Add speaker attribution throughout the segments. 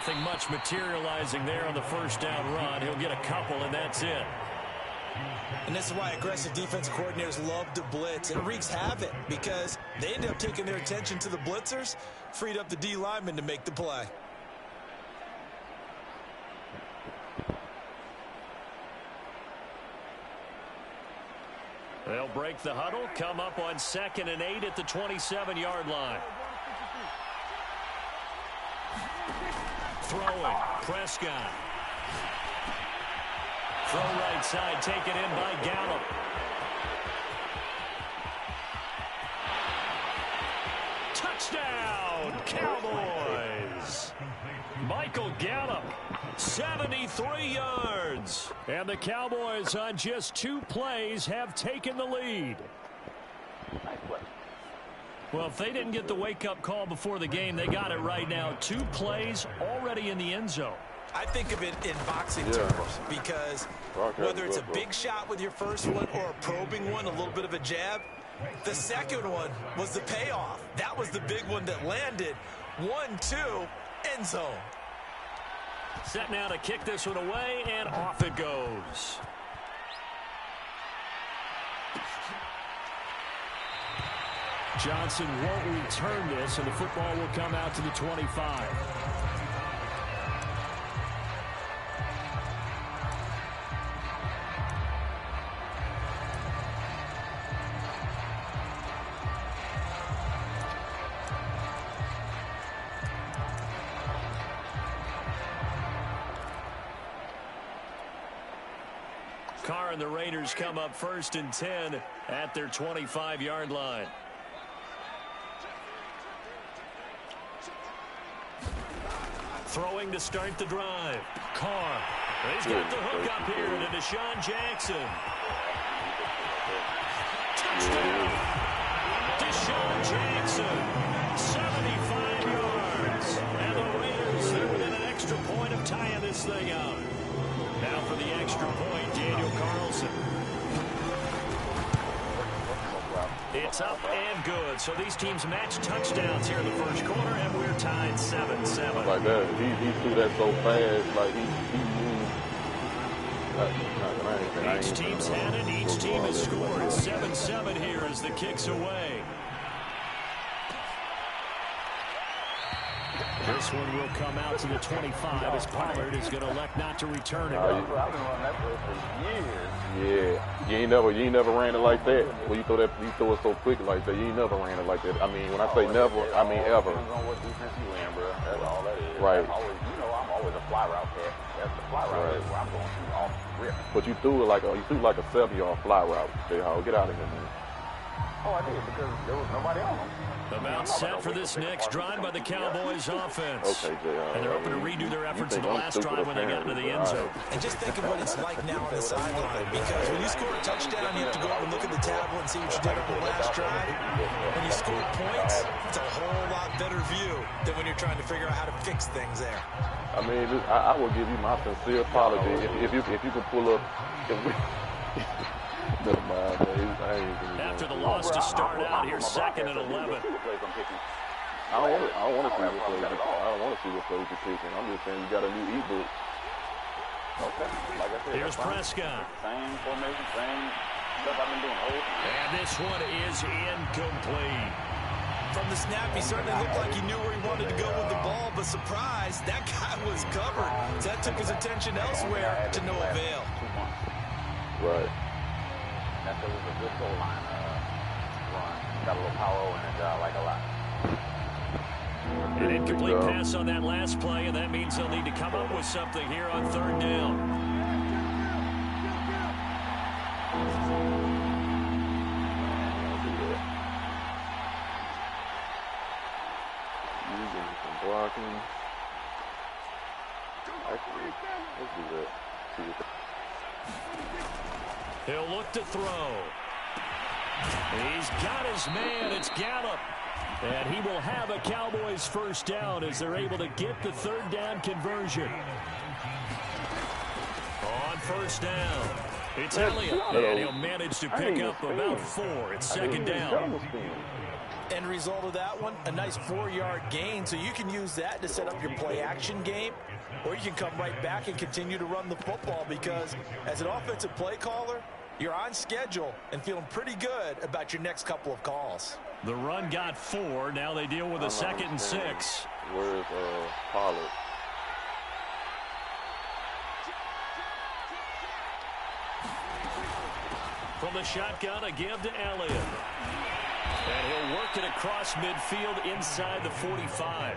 Speaker 1: Nothing much materializing there on the first down run. He'll get a couple, and that's it.
Speaker 2: And this is why aggressive defensive coordinators love to blitz. It wreaks havoc because they end up taking their attention to the blitzers, freed up the D lineman to make the play.
Speaker 1: They'll break the huddle, come up on 2nd and 8 at the 27-yard line. Throwing, Prescott. Throw right side, taken in by Gallup. Touchdown, Cowboys! Michael Gallup, 73 yards. And the Cowboys on just 2 plays have taken the lead. Well, if they didn't get the wake-up call before the game, they got it right now. 2 plays already in the end zone.
Speaker 2: I think of it in boxing terms because whether it's a big shot with your first one or a probing one, a little bit of a jab, the second one was the payoff. That was the big one that landed. 1-2, end zone.
Speaker 1: Set now to kick this one away, and off it goes. Johnson won't return this, and the football will come out to the 25. Carr and the Raiders come up 1st and 10 at their 25-yard line. Throwing to start the drive. Carr. He's got the hook up here to Deshaun Jackson. Touchdown. Deshaun Jackson. 75 yards. And the Raiders, they're within an extra point of tying this thing out. Now for the extra point, Daniel Carlson. It's up and good. So these teams match touchdowns here in the first quarter, and we're tied 7-7.
Speaker 3: Like that, he threw that so fast, like he moved.
Speaker 1: Each team's had it. Each team has scored. 7-7 here as the kick's away. This one will come out to the 25 as Pollard is going to elect not to return it.
Speaker 4: I've been running that play for years.
Speaker 3: Yeah, you ain't never ran it like that. When you throw it so quick like that, you ain't never ran it like that. I mean, when I say never, I mean ever.
Speaker 4: Depends on what defense you in, bro. That's all that is.
Speaker 3: Right.
Speaker 4: I'm always a fly route cat. That's the fly route is where I'm going to off the rip.
Speaker 3: But you threw like a 7-yard fly route. J-Hawk, get out of here, man.
Speaker 4: Oh, I did because there was nobody on them.
Speaker 1: About set for this next drive by the Cowboys offense.
Speaker 3: Okay,
Speaker 1: and they're hoping to redo their efforts in the last drive when they got into the end zone.
Speaker 2: And just think of what it's like now on the sideline, because when you score a touchdown, you have to go up and look at the tablet and see what you did on the last drive. When you score points, it's a whole lot better view than when you're trying to figure out how to fix things there.
Speaker 3: I mean, I will give you my sincere apology if you can pull up. Never mind,
Speaker 1: after the loss to start out, here's 2nd and 11.
Speaker 3: I don't want to see what plays. I don't want to see what plays you're picking. I'm just saying you got a new ebook.
Speaker 4: Okay, like I said.
Speaker 1: Here's Prescott.
Speaker 4: Same formation, same stuff I've been doing the whole time.
Speaker 1: And this one is incomplete.
Speaker 2: From the snap, he certainly looked like he knew where he wanted to go with the ball, but surprise, that guy was covered. So that took his attention elsewhere to no avail.
Speaker 4: 2 months.
Speaker 3: Right.
Speaker 4: That was a good goal line run. Got a little power in it, I like a lot.
Speaker 1: An incomplete pass on that last play, and that means they'll need to come up with something here on 3rd down.
Speaker 3: Using some blocking. Actually, let's do that. See what
Speaker 1: He'll look to throw. He's got his man. It's Gallup. And he will have a Cowboys first down as they're able to get the 3rd down conversion. On 1st down. It's Elliott, and he'll manage to pick up about 4. It's second down.
Speaker 2: End result of that one, a nice 4-yard gain, so you can use that to set up your play-action game, or you can come right back and continue to run the football because as an offensive play caller, you're on schedule and feeling pretty good about your next couple of calls.
Speaker 1: The run got 4. Now they deal with a 2nd and 6.
Speaker 3: Where's Pollard?
Speaker 1: From the shotgun, a give to Elliott. And he'll work it across midfield inside the 45.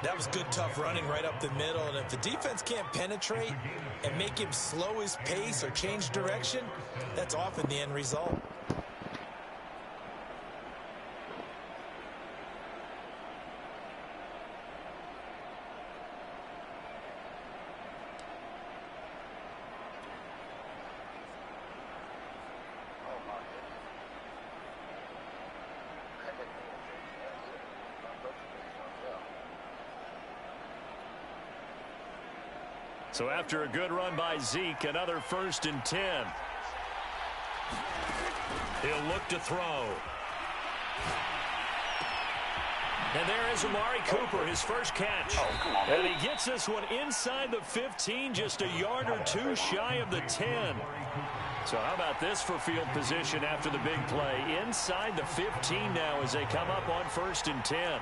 Speaker 2: That was good, tough running right up the middle. And if the defense can't penetrate and make him slow his pace or change direction, that's often the end result.
Speaker 1: So after a good run by Zeke, another 1st and 10. He'll look to throw. And there is Amari Cooper, his first catch. And he gets this one inside the 15, just a yard or 2 shy of the 10. So how about this for field position after the big play? Inside the 15 now as they come up on 1st and 10.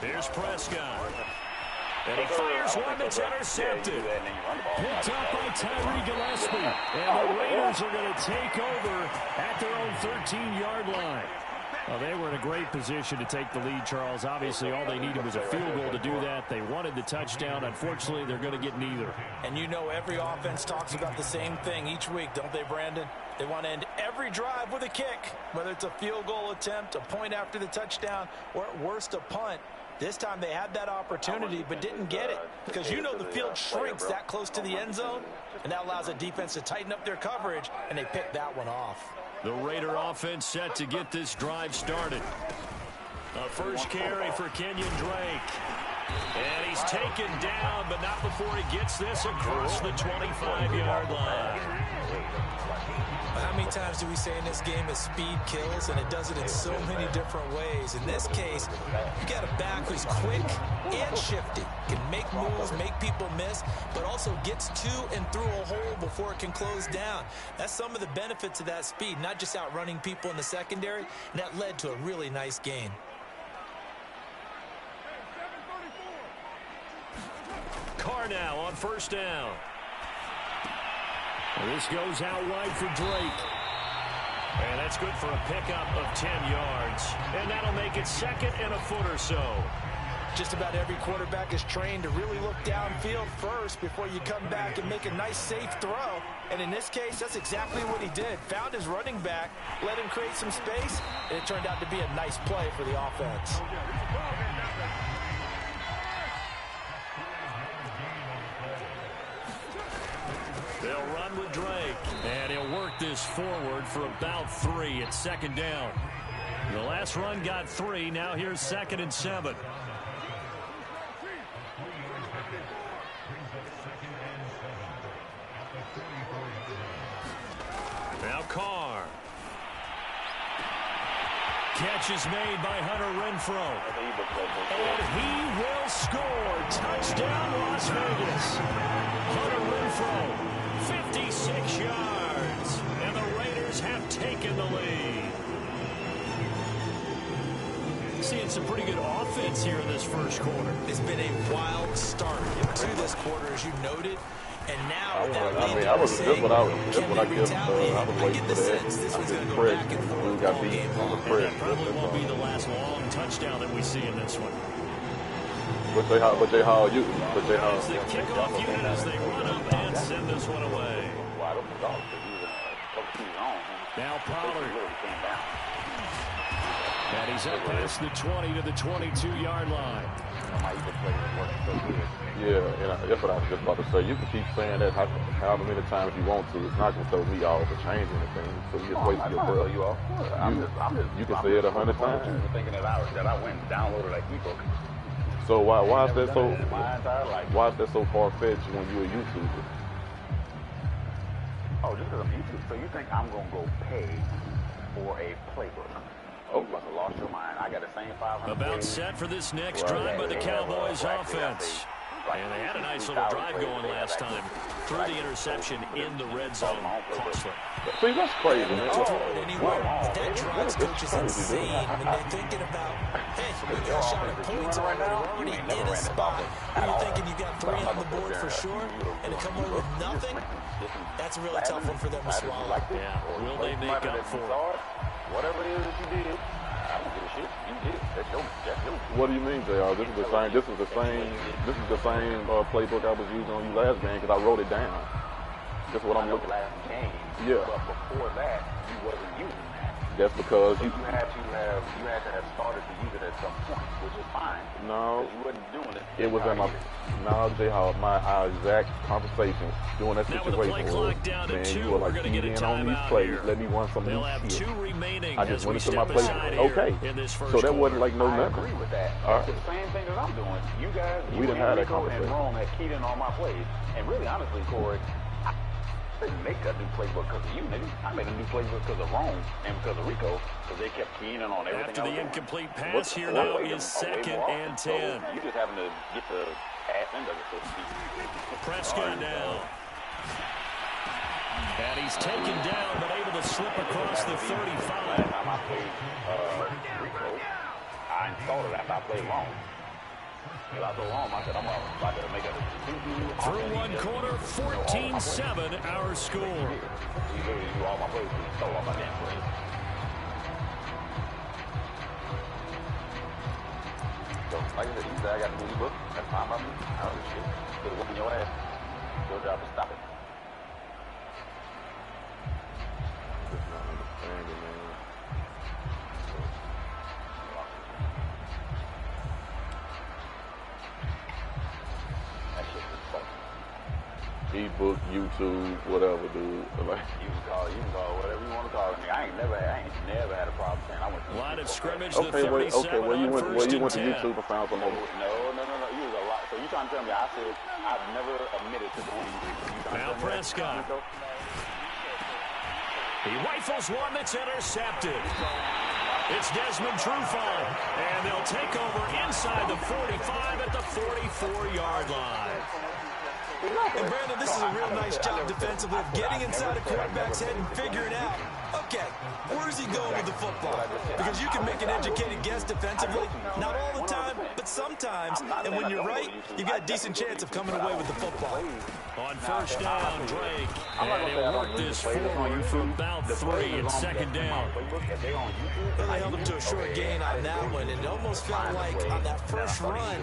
Speaker 1: Here's Prescott. And he fires one that's intercepted. Picked up by Tyree Gillespie. And the Raiders are going to take over at their own 13-yard line. Well, they were in a great position to take the lead, Charles. Obviously, all they needed was a field goal to do that. They wanted the touchdown. Unfortunately, they're going to get neither.
Speaker 2: And you know every offense talks about the same thing each week, don't they, Brandon? They want to end every drive with a kick, whether it's a field goal attempt, a point after the touchdown, or at worst, a punt. This time they had that opportunity but didn't get it because you know the field shrinks that close to the end zone, and that allows a defense to tighten up their coverage, and they picked that one off.
Speaker 1: The Raider offense set to get this drive started. A first carry for Kenyon Drake. And he's taken down, but not before he gets this across the 25-yard line.
Speaker 2: How many times do we say in this game that speed kills, and it does it in so many different ways? In this case, you got a back who's quick and shifty, can make moves, make people miss, but also gets to and through a hole before it can close down. That's some of the benefits of that speed, not just outrunning people in the secondary, and that led to a really nice gain.
Speaker 1: Carr now on 1st down. This goes out wide for Drake. And that's good for a pickup of 10 yards. And that'll make it 2nd and a foot or so.
Speaker 2: Just about every quarterback is trained to really look downfield first before you come back and make a nice, safe throw. And in this case, that's exactly what he did. Found his running back, let him create some space, and it turned out to be a nice play for the offense.
Speaker 1: They'll run with Drake, and he'll work this forward for about 3 at 2nd down. The last run got 3. Now here's 2nd and 7. Now Carr. Catch is made by Hunter Renfrow. And he will score. Touchdown, Las Vegas. Hunter Renfrow. 56 yards, and the Raiders have taken the lead. Seeing some pretty good offense here in this first quarter.
Speaker 2: It's been a wild start to this quarter, as you noted, and now
Speaker 3: I was waiting for that.
Speaker 2: This one's going to go back and forth all game long.
Speaker 1: That probably won't be the last long touchdown that we see in this one.
Speaker 3: But they haul you.
Speaker 1: As the kickoff unit as they run up and send this one away. Now Pollard. And he's up past the 20 to the 22-yard line.
Speaker 4: my either play is working so good.
Speaker 3: Yeah, and that's what I was just about to say. You can keep saying that however many times you want to. It's not going to throw me off or change anything. So you just wasting your breath.
Speaker 4: You off.
Speaker 3: You can say it 100 times.
Speaker 4: Thinking that I went and downloaded that ebook.
Speaker 3: So why is that so? Why is that so far-fetched when you're a YouTuber?
Speaker 4: Oh, just because I'm YouTube. So you think I'm gonna go pay for a playbook? Oh, you must have lost your mind. I got the same 500.
Speaker 1: About set for this next drive by the Cowboys offense. And they had a nice little drive going last time. Threw the interception in the red zone. Costly.
Speaker 3: See, that's crazy, man.
Speaker 2: That drives coaches insane when they're thinking about, hey, we got a shot at points already. We're already in a spot where you're thinking you got 3 on the board for sure, and to come away with nothing, that's a really tough one for them to swallow.
Speaker 1: Yeah, will they make up for it?
Speaker 4: Whatever it is that you did, I don't give a shit. You did it. That's your.
Speaker 3: What do you mean, JR? This is the same. This is the same playbook I was using on you last game because I wrote it down. That's what I'm looking at.
Speaker 4: Last game.
Speaker 3: Yeah.
Speaker 4: But before that, you wasn't using that.
Speaker 3: That's because
Speaker 4: you had to have started to use it at some point, which is fine.
Speaker 3: No.
Speaker 4: You wasn't doing it.
Speaker 3: It was in our exact conversations during that situation. Man, you were like keying in on these plays. Let me run some new shit. I just went into my play. Okay. So that wasn't like no nothing.
Speaker 4: I agree with that.
Speaker 3: All right.
Speaker 4: It's the same thing that I'm doing. You guys,
Speaker 3: we didn't have that
Speaker 4: Rico
Speaker 3: conversation.
Speaker 4: and Rome had keyed in on my plays. And really, honestly, Corey, I didn't make a new playbook because of you, nigga. I made a new playbook because of Rome and because of Rico, because they kept keying in on everything.
Speaker 1: After the incomplete pass here now is 2nd and 10.
Speaker 4: So you just having to get the ass into it, so to speak.
Speaker 1: Prescott now. And he's taken down, but able to slip across the 35.
Speaker 4: Last time I played Rico, I installed it after I played Rome. Because I told Rome, I said, I'm about to make a
Speaker 1: through one quarter, 14-7, our score.
Speaker 4: You literally do all my plays, you stole all my damn plays. So, like I said, you said I got the movie book. That's fine by me. I don't give a shit. Put it whooping your ass. Your job is stop it.
Speaker 3: Just not understanding, man.
Speaker 4: That shit is fucking.
Speaker 3: E-book, YouTube, whatever, dude. Like,
Speaker 4: You can call whatever you want to call it. I ain't never had a problem saying I went to
Speaker 1: Line of scrimmage,
Speaker 3: okay,
Speaker 1: the 37
Speaker 3: well, you went to
Speaker 1: 10.
Speaker 3: YouTube and found some more.
Speaker 4: No. You was a lot. So you trying to tell me I said I've never admitted to going to YouTube.
Speaker 1: Now Prescott. He rifles one that's intercepted. It's Desmond Trufant, and they'll take over inside the 45 at the 44-yard line.
Speaker 2: And Brandon, this is a real nice job defensively of getting inside a quarterback's head and figuring out, okay, where's he going with the football? Because you can make an educated guess defensively, not all the time, but sometimes. And when you're right, you've got a decent chance of coming away with the football.
Speaker 1: On first down, Drake. And he'll work this forward for about 3 and 2nd down.
Speaker 2: Well, they held him to a short gain on that one, and it almost felt like on that first run,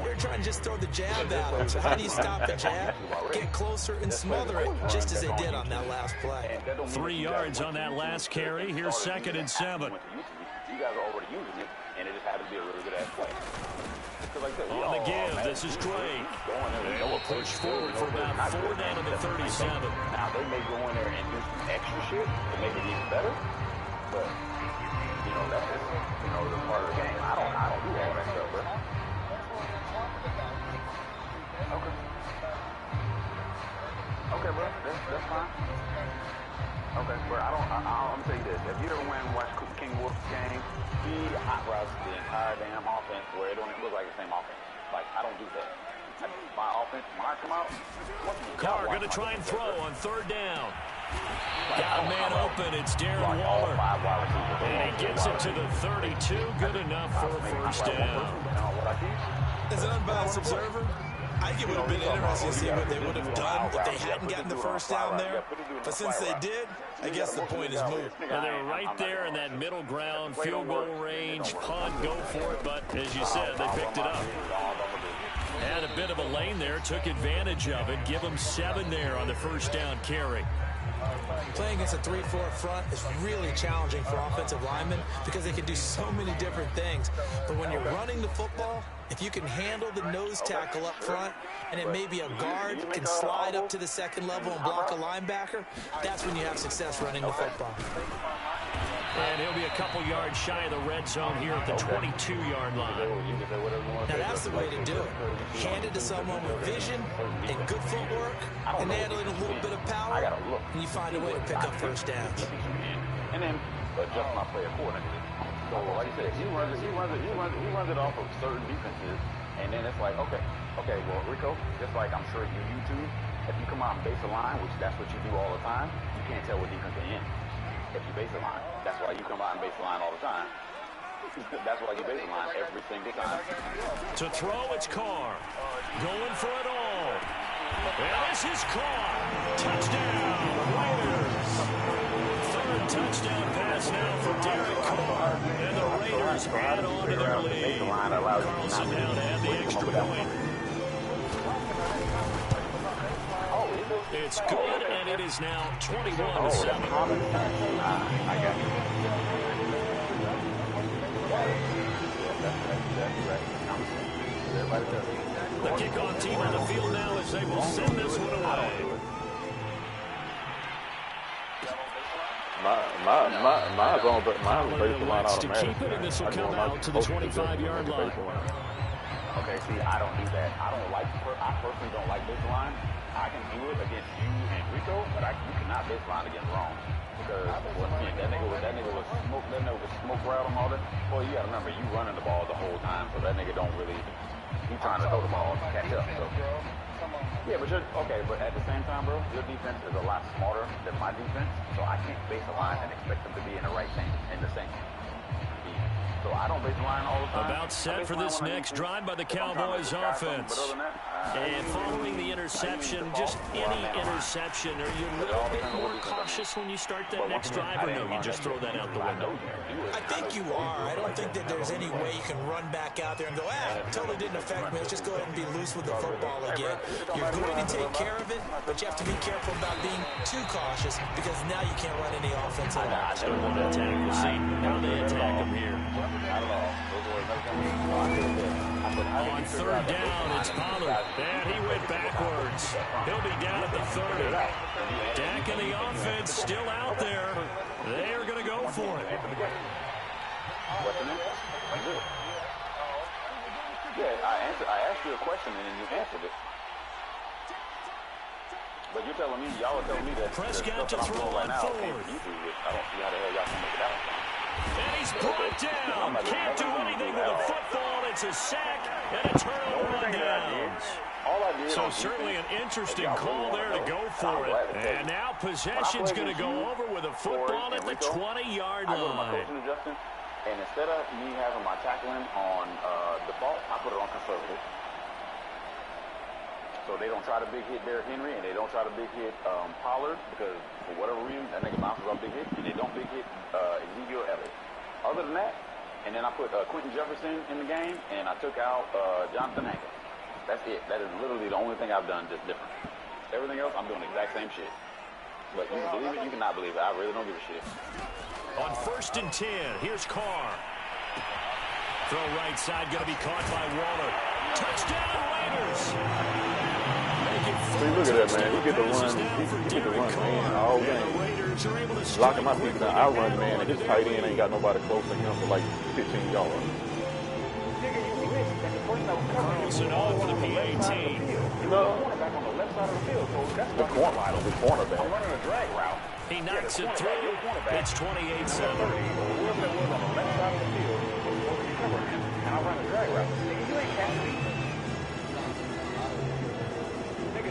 Speaker 2: they're trying to just throw the jab at him. So how do you stop the jab? Get closer and smother it, just as they did on that last play.
Speaker 1: 3 yards on that last carry. Here's 2nd and 7.
Speaker 4: You guys are already using it, and it just happened to be a really good ass play.
Speaker 1: On the give, this is Drake. They will push forward for about 4 down to the 37.
Speaker 4: Now, they may go in there and do some extra shit to make it even better, but, that's just, the part of the game. I don't do all that stuff, bro. Okay, bro, that's fine. Okay, bro, I'm gonna tell you this. If you ever went and watched King Wolf's game, he hot routes the entire damn offense where it don't look like the same offense. Like, I don't do that. My offense, when I come out,
Speaker 1: Carr going to try and throw on 3rd down. Got a man open. It's Darren Waller. And he gets it to the 32. Good enough for a first down.
Speaker 2: As an unbiased observer, I think it would have been interesting to see what they would have done if they hadn't gotten the first down there. But since they did, I guess the point is moot.
Speaker 1: Well, they were right there in that middle ground, field goal range, punt, go for it. But as you said, they picked it up. Had a bit of a lane there, took advantage of it. Give them 7 there on the first down carry.
Speaker 2: Playing against a 3-4 front is really challenging for offensive linemen because they can do so many different things. But when you're running the football, If you can handle the nose tackle up front, and then maybe a guard can slide up to the second level and block a linebacker, that's when you have success running the football.
Speaker 1: And he'll be a couple yards shy of the red zone here at the 22-yard line.
Speaker 2: Now, that's the way to do it. Hand it to someone with vision and good footwork, and handling a little bit of power, and you find a way to pick up first downs.
Speaker 4: And then adjust my play accordingly. So, like you said, he runs it off of certain defenses, and then it's like, okay, well, Rico, just like I'm sure you YouTube, if you come out and base a line, which that's what you do all the time, you can't tell what defense they're in. If you base a line, that's why you come out and base a line all the time. That's why you base a line every single time.
Speaker 1: To throw, it's Carr. Going for it all. And this is Carr. Touchdown, Raiders. Third touchdown pass now for Derek Carr. And the Raiders add on to their lead. Carlson now to add the extra point. It's good, and it is now 21-7.
Speaker 4: I got you.
Speaker 1: The kickoff team on the field now as they will send this one away.
Speaker 3: Mine's based line
Speaker 1: to keep it, and this will come out to the 25-yard line.
Speaker 4: Okay, see, I don't do that. I personally don't like this line. I can do it against you and Rico, but you cannot baseline against Rome. Because that nigga was smoke right on all that. Well, you gotta remember, you running the ball the whole time, so that nigga don't really, he's trying to throw the ball to catch up. So. Yeah, but at the same time, bro, your defense is a lot smarter than my defense, so I can't base a line and expect them to be in the right thing, in the same. So I don't base the line all the time.
Speaker 1: About set for this next drive by the Cowboys offense. And following the interception, just any interception, are you a little bit more cautious when you start that next drive, or no, you just throw that out the window?
Speaker 2: I think you are. I don't think that there's any way you can run back out there and go, totally didn't affect me. Let's just go ahead and be loose with the football again. You're going to take care of it, but you have to be careful about being too cautious because now you can't run any offense at all.
Speaker 1: So one attack. We'll see how they attack him here. On third down, it's Pollard. And he went backwards. He'll be down at the 30. Dak and the offense still out there. They are going to go for it.
Speaker 4: Yeah, I asked you a question and then you answered it. But you're telling me, y'all are telling me that
Speaker 1: Prescott to throw on fourth.
Speaker 4: I don't see how the hell y'all can make it out.
Speaker 1: And he's brought down. Can't do anything with a football. It's a sack and a turnover on downs. So certainly an interesting call there to go for it. And now possession's going to go over with a football at the 20-yard line.
Speaker 4: And instead of me having my tackling on default, I put it on conservative. So they don't try to big hit Derrick Henry, and they don't try to big hit Pollard, because for whatever reason, that nigga bounces off big hit, and they don't big hit Ezekiel Elliott. Other than that, and then I put Quentin Jefferson in the game, and I took out Jonathan Hankins. That's it. That is literally the only thing I've done just different. Everything else, I'm doing the exact same shit. But you can believe it, you cannot believe it. I really don't give a shit.
Speaker 1: On 1st and 10, here's Carr. Throw right side, going to be caught by Waller. Touchdown, Raiders!
Speaker 3: See, look at that, man. He get to run, man, all game. Locking my feet down. I run, man, and his tight end ain't got nobody close to him for like 15 yards.
Speaker 1: Carlson on for the PAT.
Speaker 3: No. The cornerback.
Speaker 1: He knocks it through. It's 28-7.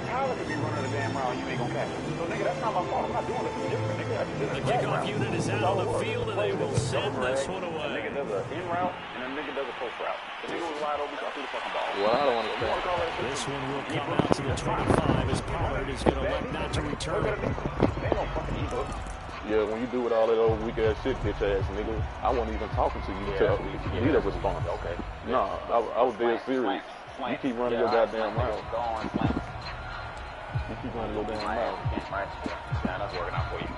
Speaker 4: Tyler could be running a damn route, you ain't gonna catch him. So, nigga, that's not my fault. I'm not doing it different, nigga.
Speaker 1: The kickoff unit is out on the field, and they will send this one away.
Speaker 4: A nigga does an in route, and a nigga does a post route. The nigga was wide open, so I threw the fucking ball.
Speaker 3: Well, I don't understand.
Speaker 1: This one will come out to the 25 as Pollard is going to elect not to return.
Speaker 4: They don't fucking ebook.
Speaker 3: Yeah, when you do with all that old weak ass shit, bitch ass nigga, I wasn't even talking to you until you need a response.
Speaker 4: Okay.
Speaker 3: No, I was dead serious. You keep running your goddamn mouth. You keep running your damn mouth.
Speaker 4: Right. Yeah, that's working out for you.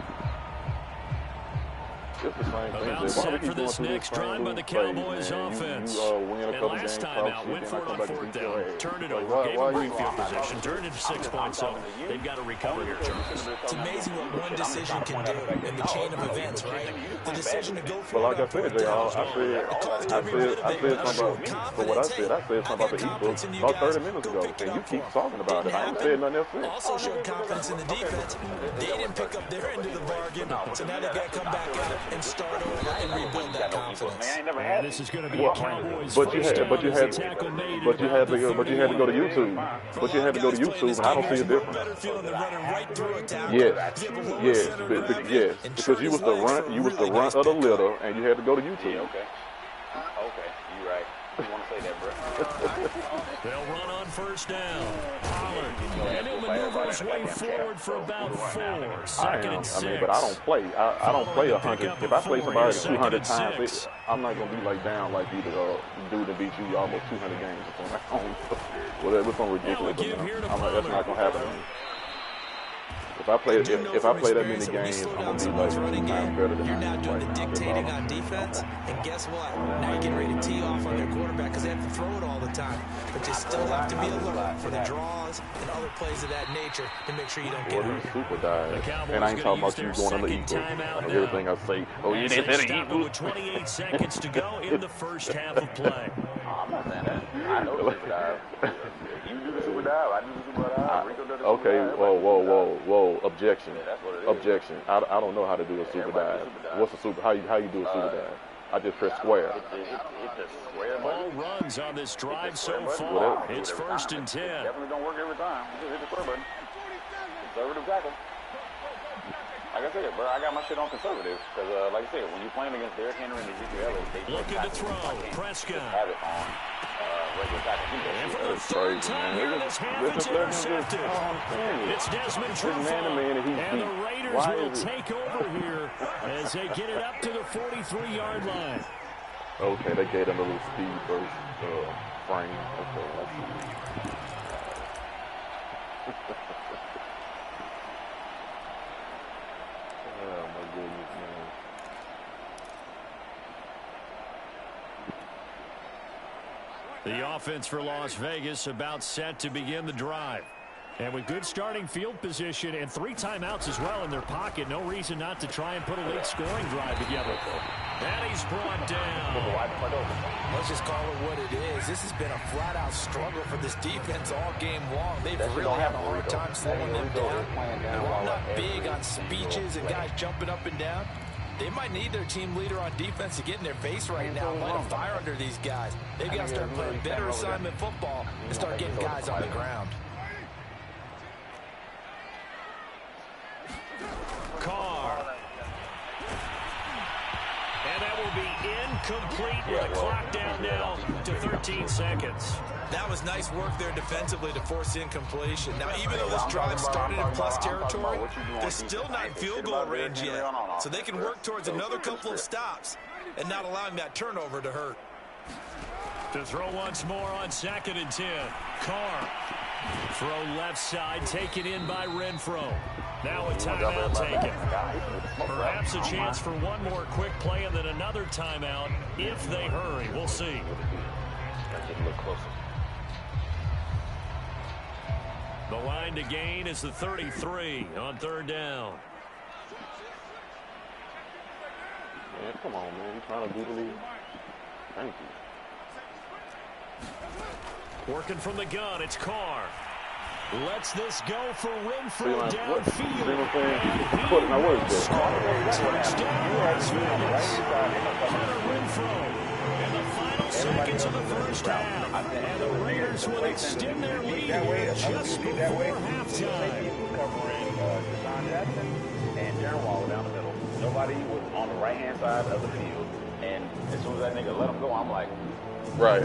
Speaker 3: It's the same thing.
Speaker 1: About set for this next drive by the Cowboys offense.
Speaker 3: Win a couple
Speaker 1: and last
Speaker 3: games,
Speaker 1: time out, went for it on fourth down. Turned it over, gave them great field position, turned it to 6 points. So they've got to recover here, Charles.
Speaker 2: It's amazing what one decision can do in the chain of events, right? The decision to go for
Speaker 3: it. But like I said, JR, I said something about me. So what I said something about the e-book about 30 minutes ago. And you keep talking about it. I ain't said nothing else since.
Speaker 2: Also showed confidence in the defense. They didn't pick up their end of the bargain, so now they've got to come back out and start over and rebuild that confidence.
Speaker 1: And this is going to be a Cowboys
Speaker 3: but you had to go to YouTube. But you had to go to YouTube, and I don't see a difference. Yes. Because you was the runt of the litter, and you had to go to YouTube.
Speaker 4: Okay, you right. You want to say that, bro?
Speaker 1: They'll run on first down. Pollard, and he'll maneuver his way forward for about 4. Second and 6.
Speaker 3: But I don't play. I don't play 100. If I play somebody 200 times, I'm not gonna be like down like you dude that beat you almost 200 games or something. Whatever, some ridiculous. That's not gonna happen. If I play that many games, I'm gonna be like
Speaker 2: running game. You're now doing the dictating on defense, and guess what? Now you're getting ready to tee off on their quarterback because they have to throw it all the time. But you still have to be alert for the draws and other plays of that nature to make sure you don't get hurt.
Speaker 3: Super dive. And I ain't talking about you going on the equal. Everything I say. Oh, you didn't say the equal.
Speaker 1: With 28 seconds to go in the first half of play.
Speaker 4: I'm not saying that. I know super dive. You do the super dive. I do the super dive.
Speaker 3: Okay, whoa. Objection. Objection. I don't know how to do a super dive. What's a super? How you do a super dive? I just press square.
Speaker 1: All runs on this drive so far. It's 1st and 10.
Speaker 4: Definitely don't work every time. Just hit the square button. Conservative tackle. Like I said, bro, I got my shit on conservative because, like I said, when you're playing against Derrick Henry and Ezekiel Elliott, they
Speaker 1: looking to throw. Prescott.
Speaker 4: Have it on regular tackle.
Speaker 1: And for the third time here, this half it's intercepted. It's Desmond Truffaut. And the Raiders will take over here as they get it up to the 43-yard line.
Speaker 3: Okay, they gave them a little speed first frame. Okay, oh, my goodness, man.
Speaker 1: The offense for Las Vegas about set to begin the drive. And with good starting field position and 3 timeouts as well in their pocket, no reason not to try and put a late scoring drive together. And he's brought down.
Speaker 2: Let's just call it what it is. This has been a flat-out struggle for this defense all game long. They've really had a hard time slowing them down. And while not big on speeches and guys jumping up and down, they might need their team leader on defense to get in their face right now, light a fire under these guys. They've got to start playing better assignment football and start getting guys on the ground.
Speaker 1: Carr. And that will be incomplete with the clock down now to 13 seconds.
Speaker 2: That was nice work there defensively to force incompletion. Now, even though this drive started in plus territory, they're still not in field goal range yet. So they can work towards another couple of stops and not allowing that turnover to hurt.
Speaker 1: To throw once more on 2nd and 10. Carr. Throw left side, taken in by Renfro. Now a timeout taken. Perhaps a chance for one more quick play and then another timeout if they hurry. We'll see. The line to gain is the 33 on 3rd down.
Speaker 3: Man, come on, man. You're trying to do the lead. Thank you.
Speaker 1: Working from the gun, it's Carr. Lets this go for Renfro downfield. Touchdown, Las Vegas. Renfro in the final seconds of the first half. And the Raiders will extend their lead here just before halftime.
Speaker 4: Covering Deshaun Jackson and Darren Waller down the middle. Nobody was on the right-hand side of the field. And as soon as that nigga let him go, I'm like,
Speaker 3: right,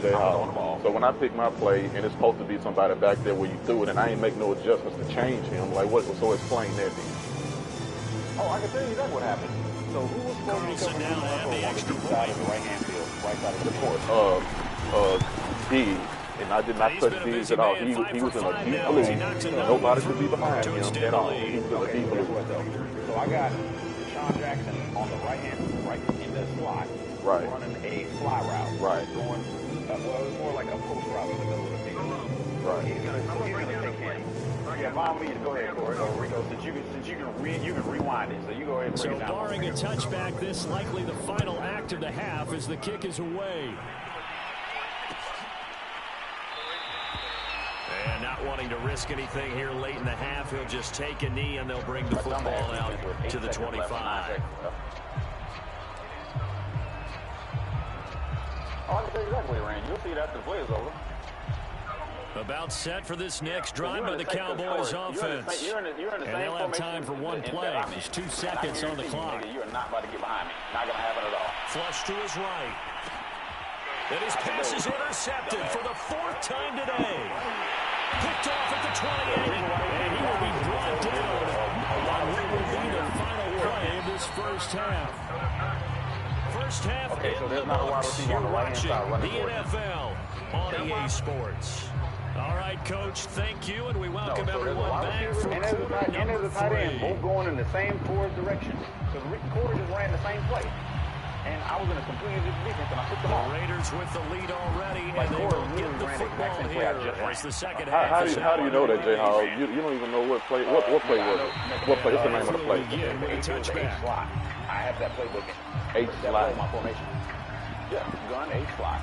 Speaker 3: J-Hawk. So when I pick my play, and it's supposed to be somebody back there where you threw it, and I ain't make no adjustments to change him, like what? So explain that then.
Speaker 4: Oh, I can tell you exactly what happened. So who was supposed to be covering him on the extra side of the right-hand field, right side of the court?
Speaker 3: D. And I did not touch D at all. He was in a deep blue. Nobody could be behind him at all. He was in a deep blue.
Speaker 4: So I got Deshaun Deshaun Jackson on the right in the slot, running a fly route, going well, it's more like a post route in the middle of the field.
Speaker 3: Right.
Speaker 4: He's gonna take him. Yeah, follow me. Go ahead, Corey. Rico, since you can rewind it, so you go ahead and break it down.
Speaker 1: So barring a touchback, this likely the final act of the half as the kick is away. And not wanting to risk anything here late in the half, he'll just take a knee and they'll bring the football out to the 25.
Speaker 4: Oh, I can tell you exactly, Rand. You'll see it after the play is over.
Speaker 1: About set for this next drive by the Cowboys offense. And they'll have time for one play. There's 2 seconds on the clock.
Speaker 4: You are not about to get behind me. Not going to happen at all.
Speaker 1: Flush to his right. And his pass is intercepted for the 4th time today. Picked off at the 28. And he will be brought down on what will be the final play of this first half. First half in the books. You're watching the NFL on EA Sports. All right, Coach, thank you, and we welcome everyone back for quarter number 3.
Speaker 4: Both going in the same forward direction. Because Corey just ran the same play. And I was in a completely different defense, and I took them off.
Speaker 1: The Raiders with the lead already, and they will get the football here as the second half.
Speaker 3: How do you know that, J. Hall? You don't even know what play was it? What play? What's the name of the play?
Speaker 4: H-slot. I have that playbook in.
Speaker 3: H-slot.
Speaker 4: My formation. Yeah, gun H-slot.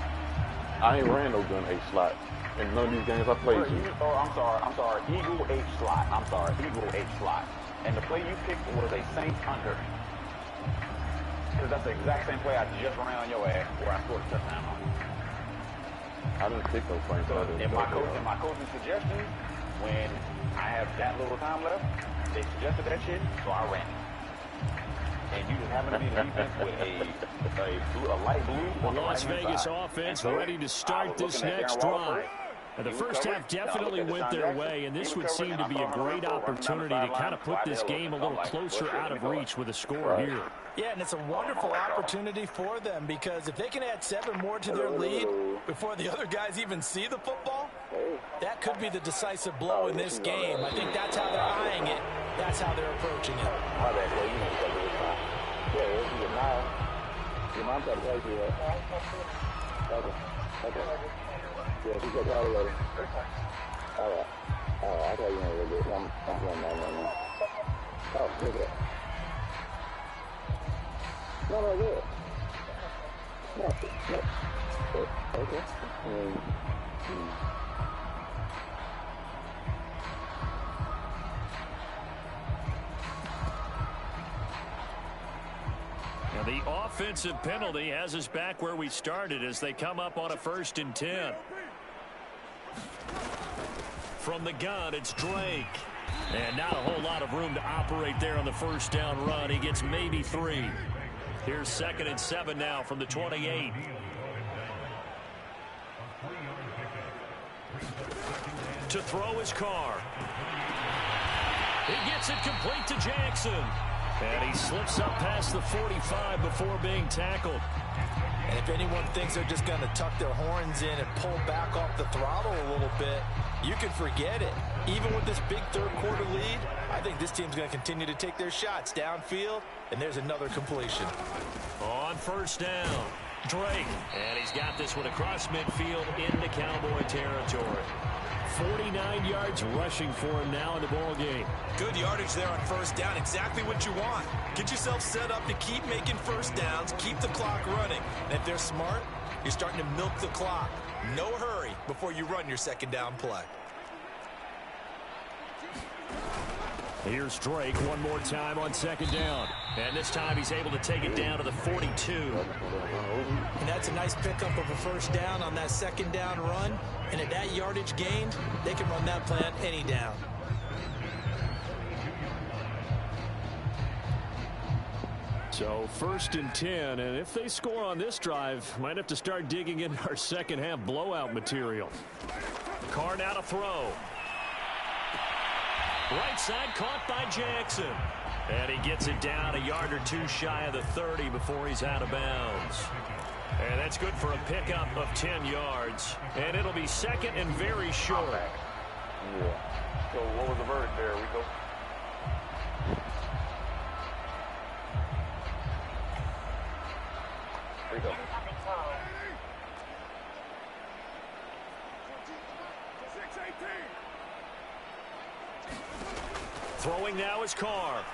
Speaker 3: I ain't ran no gun H-slot. In none of these games I played.
Speaker 4: I'm sorry. Eagle H-slot. Eagle H-slot. And the play you picked was a Saints under. Because that's the exact same play I just ran on your ass where I scored a touchdown on.
Speaker 3: I didn't pick those plays.
Speaker 4: So in my coaching suggestions, when I have that little time left, they suggested that shit, so I ran it. And you just happen to be the defense with a light blue on the
Speaker 1: Las Vegas offense ready to start this next drive. And the first half definitely went their way, and this would seem to be a great opportunity to kind of put this game a little closer out of reach with a score here.
Speaker 2: Yeah, and it's a wonderful opportunity for them because if they can add 7 more to their lead before the other guys even see the football, that could be the decisive blow in this game. I think that's how they're eyeing it. That's how they're approaching it.
Speaker 4: Yeah, she got all of it. All right. I'll tell you in a little bit. I'm going down right now. Oh, look at that. No, good. No. Okay.
Speaker 1: Now the offensive penalty has us back where we started as they come up on a 1st and 10. From the gun, it's Drake. And not a whole lot of room to operate there on the 1st down run. He gets maybe 3. Here's 2nd and 7 now from the 28. To throw his car. He gets it complete to Jackson. And he slips up past the 45 before being tackled.
Speaker 2: And if anyone thinks they're just going to tuck their horns in and pull back off the throttle a little bit, you can forget it. Even with this big 3rd quarter lead, I think this team's going to continue to take their shots downfield, and there's another completion.
Speaker 1: On 1st down, Drake. And he's got this one across midfield into Cowboy territory. 49 yards rushing for him now in the ball game.
Speaker 2: Good yardage there on 1st down. Exactly what you want. Get yourself set up to keep making 1st downs, keep the clock running. And if they're smart, you're starting to milk the clock. No hurry before you run your 2nd down play.
Speaker 1: Here's Drake one more time on 2nd down. And this time he's able to take it down to the 42.
Speaker 2: And that's a nice pickup of a 1st down on that 2nd down run. And at that yardage gained, they can run that play on any down.
Speaker 1: So 1st and 10, and if they score on this drive, might have to start digging into our 2nd half blowout material. Carr now to throw. Right side caught by Jackson. And he gets it down a yard or 2 shy of the 30 before he's out of bounds. And that's good for a pickup of 10 yards. And it'll be 2nd and very short.
Speaker 4: Yeah. So what was the verdict there, Rico?
Speaker 1: Throwing now is Carr.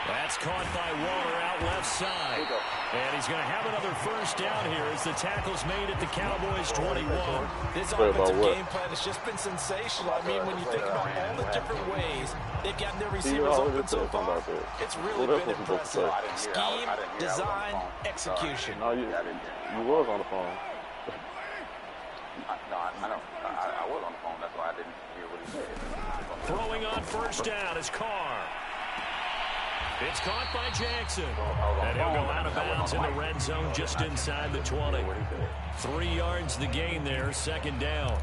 Speaker 1: That's caught by Waller out left side. And he's going to have another first down here as the tackle's made at the Cowboys' 21.
Speaker 2: This offensive game plan has just been sensational. I mean, when you think about all the different ways they've gotten their receivers open so far, it's really been impressive. Scheme, design, execution.
Speaker 3: No, you was on the phone.
Speaker 4: No, I know. I was on the phone. That's why I didn't hear what he said.
Speaker 1: Throwing on first down is Carr. It's caught by Jackson. And he'll go out of bounds in the red zone just inside the 20. 3 yards the gain there, second down.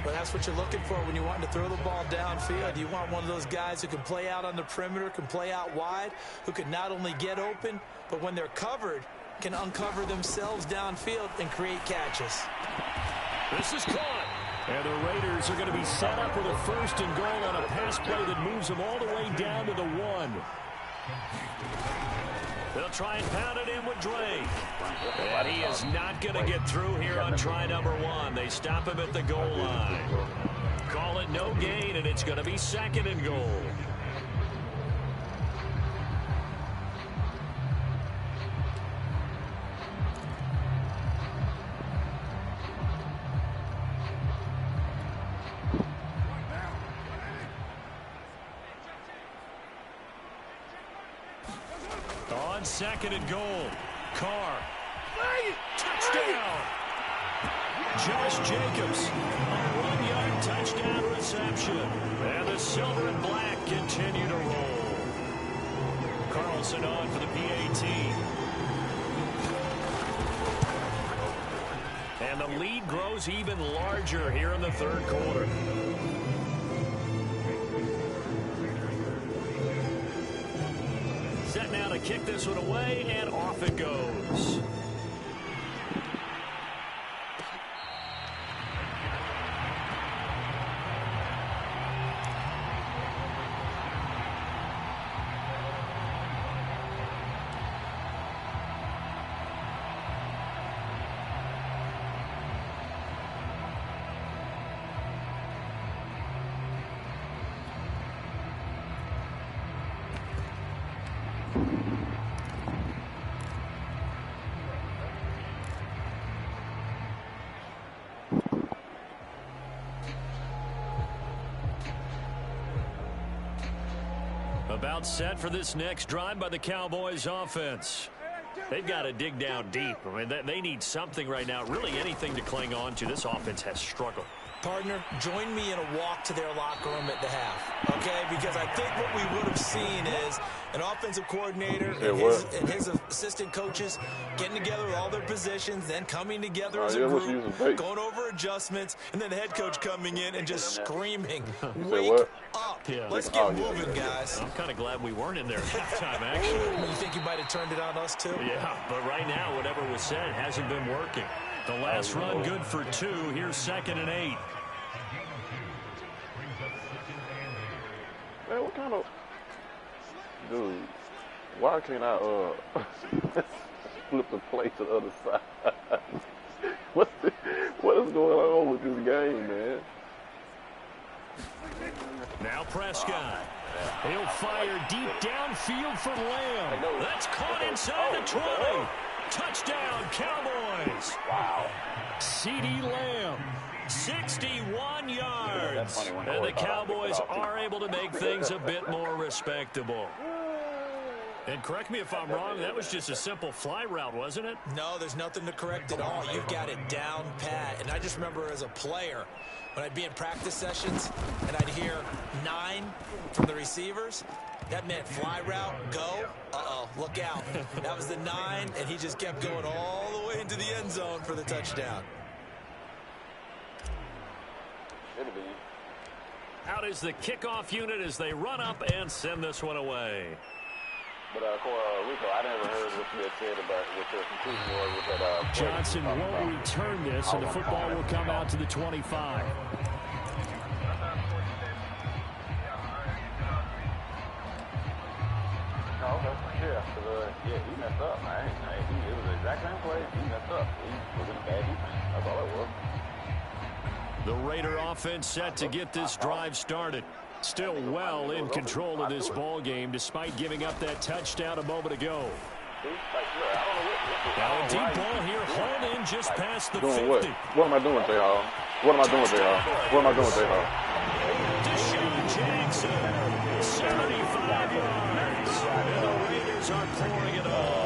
Speaker 2: But that's what you're looking for when you want to throw the ball downfield. You want one of those guys who can play out on the perimeter, can play out wide, who can not only get open, but when they're covered, can uncover themselves downfield and create catches.
Speaker 1: This is caught. And the Raiders are going to be set up with a first and goal on a pass play that moves them all the way down to the 1. They'll try and pound it in with Drake. And he is not going to get through here on try number 1. They stop him at the goal line. Call it no gain, and it's going to be second and goal. On second and goal, Carr. Touchdown! Josh Jacobs, a 1-yard touchdown reception. And the silver and black continue to roll. Carlson on for the PAT. And the lead grows even larger here in the third quarter. Set now to kick this one away, and off it goes. About set for this next drive by the Cowboys offense. They've got to dig down deep. I mean, they need something right now, really anything to cling on to. This offense has struggled.
Speaker 2: Partner, join me in a walk to their locker room at the half, okay? Because I think what we would have seen is an offensive coordinator and his assistant coaches getting together with all their positions, then coming together as a group, going over adjustments, and then the head coach coming in and just screaming, wake up.
Speaker 1: Yeah.
Speaker 2: Let's get moving, guys.
Speaker 1: I'm kind of glad we weren't in there at halftime, actually.
Speaker 2: You think you might have turned it on us, too?
Speaker 1: Yeah, but right now, whatever was said hasn't been working. The last run good for 2. Here's second and 8.
Speaker 3: Man, what kind of... Dude, why can't I flip the play to the other side? What is going on with this game, man?
Speaker 1: Now Prescott. He'll fire deep downfield for Lamb. That's caught inside the 20. Touchdown, Cowboys.
Speaker 4: Wow.
Speaker 1: CeeDee Lamb, 61 yards. And the Cowboys are able to make things a bit more respectable. And correct me if I'm wrong, that was just a simple fly route, wasn't it?
Speaker 2: No, there's nothing to correct at all. You've got it down pat. And I just remember as a player, when I'd be in practice sessions and I'd hear 9 from the receivers, that meant fly route, go, look out. That was the 9, and he just kept going all the way into the end zone for the touchdown.
Speaker 1: Out is the kickoff unit as they run up and send this one away.
Speaker 4: But, Rico, I never heard what you had said about what your conclusion was with that.
Speaker 1: Johnson won't return this, and the football will come out to the 25.
Speaker 4: Oh, okay. Yeah. Yeah, he messed up, man. It was the exact same play. He messed up. He was in bad defense. That's all it was.
Speaker 1: The Raider offense set to get this drive started. Still well in control of this ball game despite giving up that touchdown a moment ago. Now a deep ball here, hauled in just past the 50.
Speaker 3: What am I doing, J-Hall? What am I doing, J-Hall? What am I doing, J-Hall?
Speaker 1: Deshaun Jackson, 75 yards. And the Raiders are pouring it on.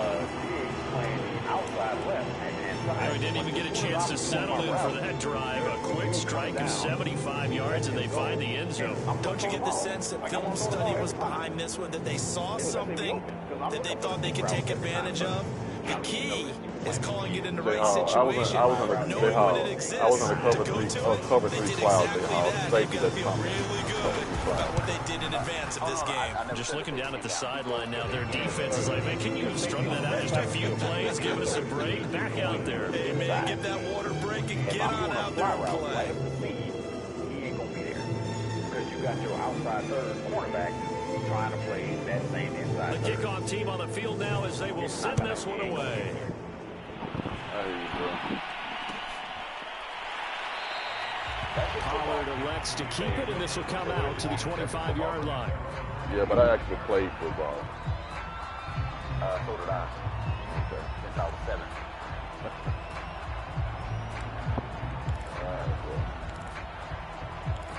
Speaker 1: They didn't even get a chance to settle in for that drive. A quick strike of 75 yards, and they find the end zone.
Speaker 2: Don't you get the sense that film study was behind this one, that they saw something that they thought they could take advantage of? The key is calling it in the right situation, knowing when it exists.
Speaker 3: I was on the cover three cloud.
Speaker 2: They feel really good about what they did in advance of this game.
Speaker 1: Just looking down at the sideline now, their defense is like, man, can you have strung that out just a few plays? Give us a break. Back out there.
Speaker 2: Hey, man, get that water break and get on out there and play.
Speaker 4: He ain't going to be there. Because you got your outside third cornerback trying to play that same inside.
Speaker 1: The kickoff team on the field now as they will send this one away. Pollard elects to keep it, and this will come out to the 25-yard line.
Speaker 3: Yeah, but I actually played football.
Speaker 4: So did I. Since I was 7.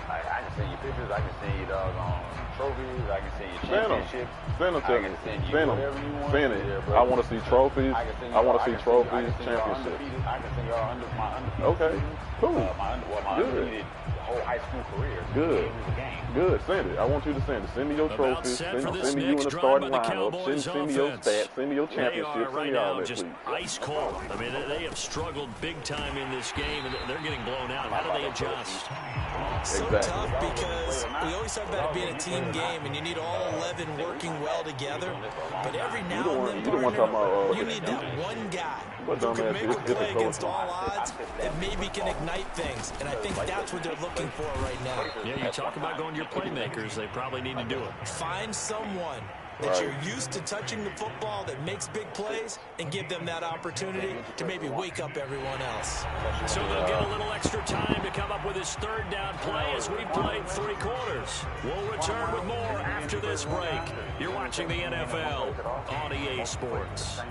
Speaker 4: I can send you pictures. I can send you doggone trophies. I can send you championships.
Speaker 3: Send them to me. Send it. I want to see trophies. I want to see trophies, championships.
Speaker 4: I can send y'all my
Speaker 3: Okay, cool.
Speaker 4: My undefeated whole high school career.
Speaker 3: Good. Good. Send it. I want you to send it. Send me your trophies. Send me you in the starting lineup. Send me your stats. Send me your championships.
Speaker 1: Right now, just ice cold. I mean, they have struggled big time in this game, and they're getting blown out. How do they adjust?
Speaker 2: So tough because we always talk about it being a team game, and you need all 11 working well together. But every now and then, partner, you need that one guy who can make a play against all odds that maybe can ignite things. And I think that's what they're looking for right now.
Speaker 1: Yeah, you talk about going to your playmakers. They probably need to do it.
Speaker 2: Find someone that you're used to touching the football that makes big plays and give them that opportunity to maybe wake up everyone else.
Speaker 1: So they'll get a little extra time to come up with his third down play as we played 3 quarters. We'll return with more after this break. You're watching the NFL on EA Sports.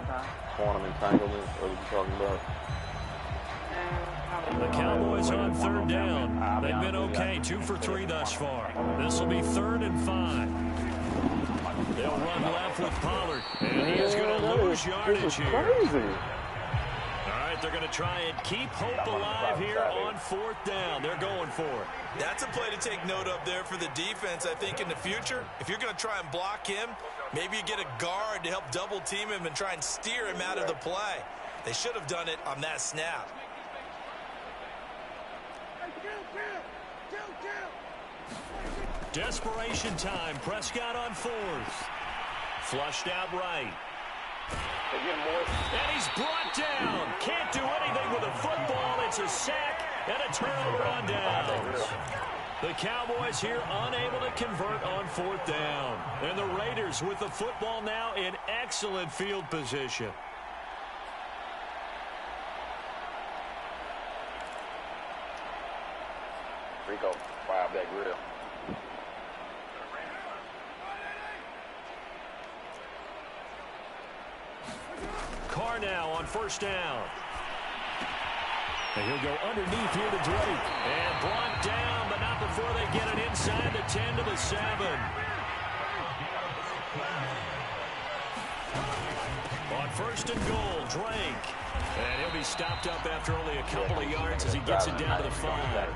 Speaker 3: Quantum entanglement, what are you talking about?
Speaker 1: The Cowboys on third down. They've been okay, 2 for 3 thus far. This will be 3rd and 5. They'll run left with Pollard, and he is going to lose yardage here.
Speaker 3: Crazy.
Speaker 1: All right, they're going to try and keep hope alive here on 4th down. They're going for it.
Speaker 2: That's a play to take note of there for the defense, I think, in the future. If you're going to try and block him, maybe you get a guard to help double team him and try and steer him out of the play. They should have done it on that snap.
Speaker 1: Desperation time. Prescott on 4th. Flushed out right. And he's brought down. Can't do anything with a football. It's a sack and a turnover on downs. The Cowboys here unable to convert on 4th down. And the Raiders with the football now in excellent field position.
Speaker 4: Rico, fire up that grill.
Speaker 1: Carr now on 1st down. And he'll go underneath here to Drake. And blocked down, but not before they get it inside the 10 to the 7. On 1st and goal, Drake. And he'll be stopped up after only a couple of yards as he gets it down to the 5.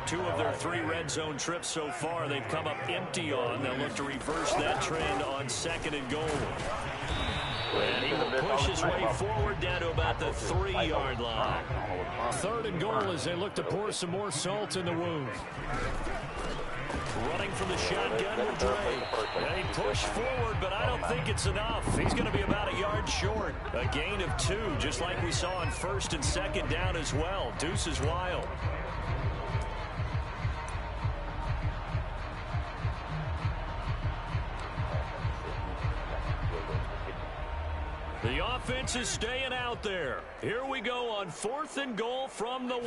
Speaker 1: 2 of their 3 red zone trips so far they've come up empty on. They'll look to reverse that trend on 2nd and goal. And he will push his way forward down to about the 3-yard line. 3rd and goal as they look to pour some more salt in the wound. Running from the shotgun with Drake. They push forward, but I don't think it's enough. He's going to be about a yard short. A gain of 2, just like we saw on 1st and 2nd down as well. Deuce is wild. The offense is staying out there. Here we go on 4th and goal from the 1.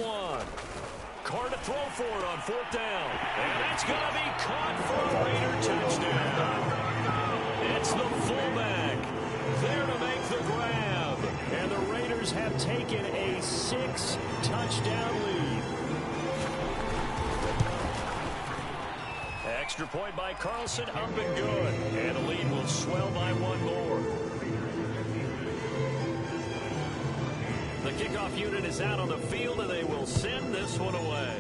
Speaker 1: Carr to throw for it on 4th down. And it's going to be caught for a Raider touchdown. It's the fullback there to make the grab. And the Raiders have taken a 6-touchdown lead. Extra point by Carlson, up and good. And the lead will swell by 1 more. The kickoff unit is out on the field, and they will send this one away.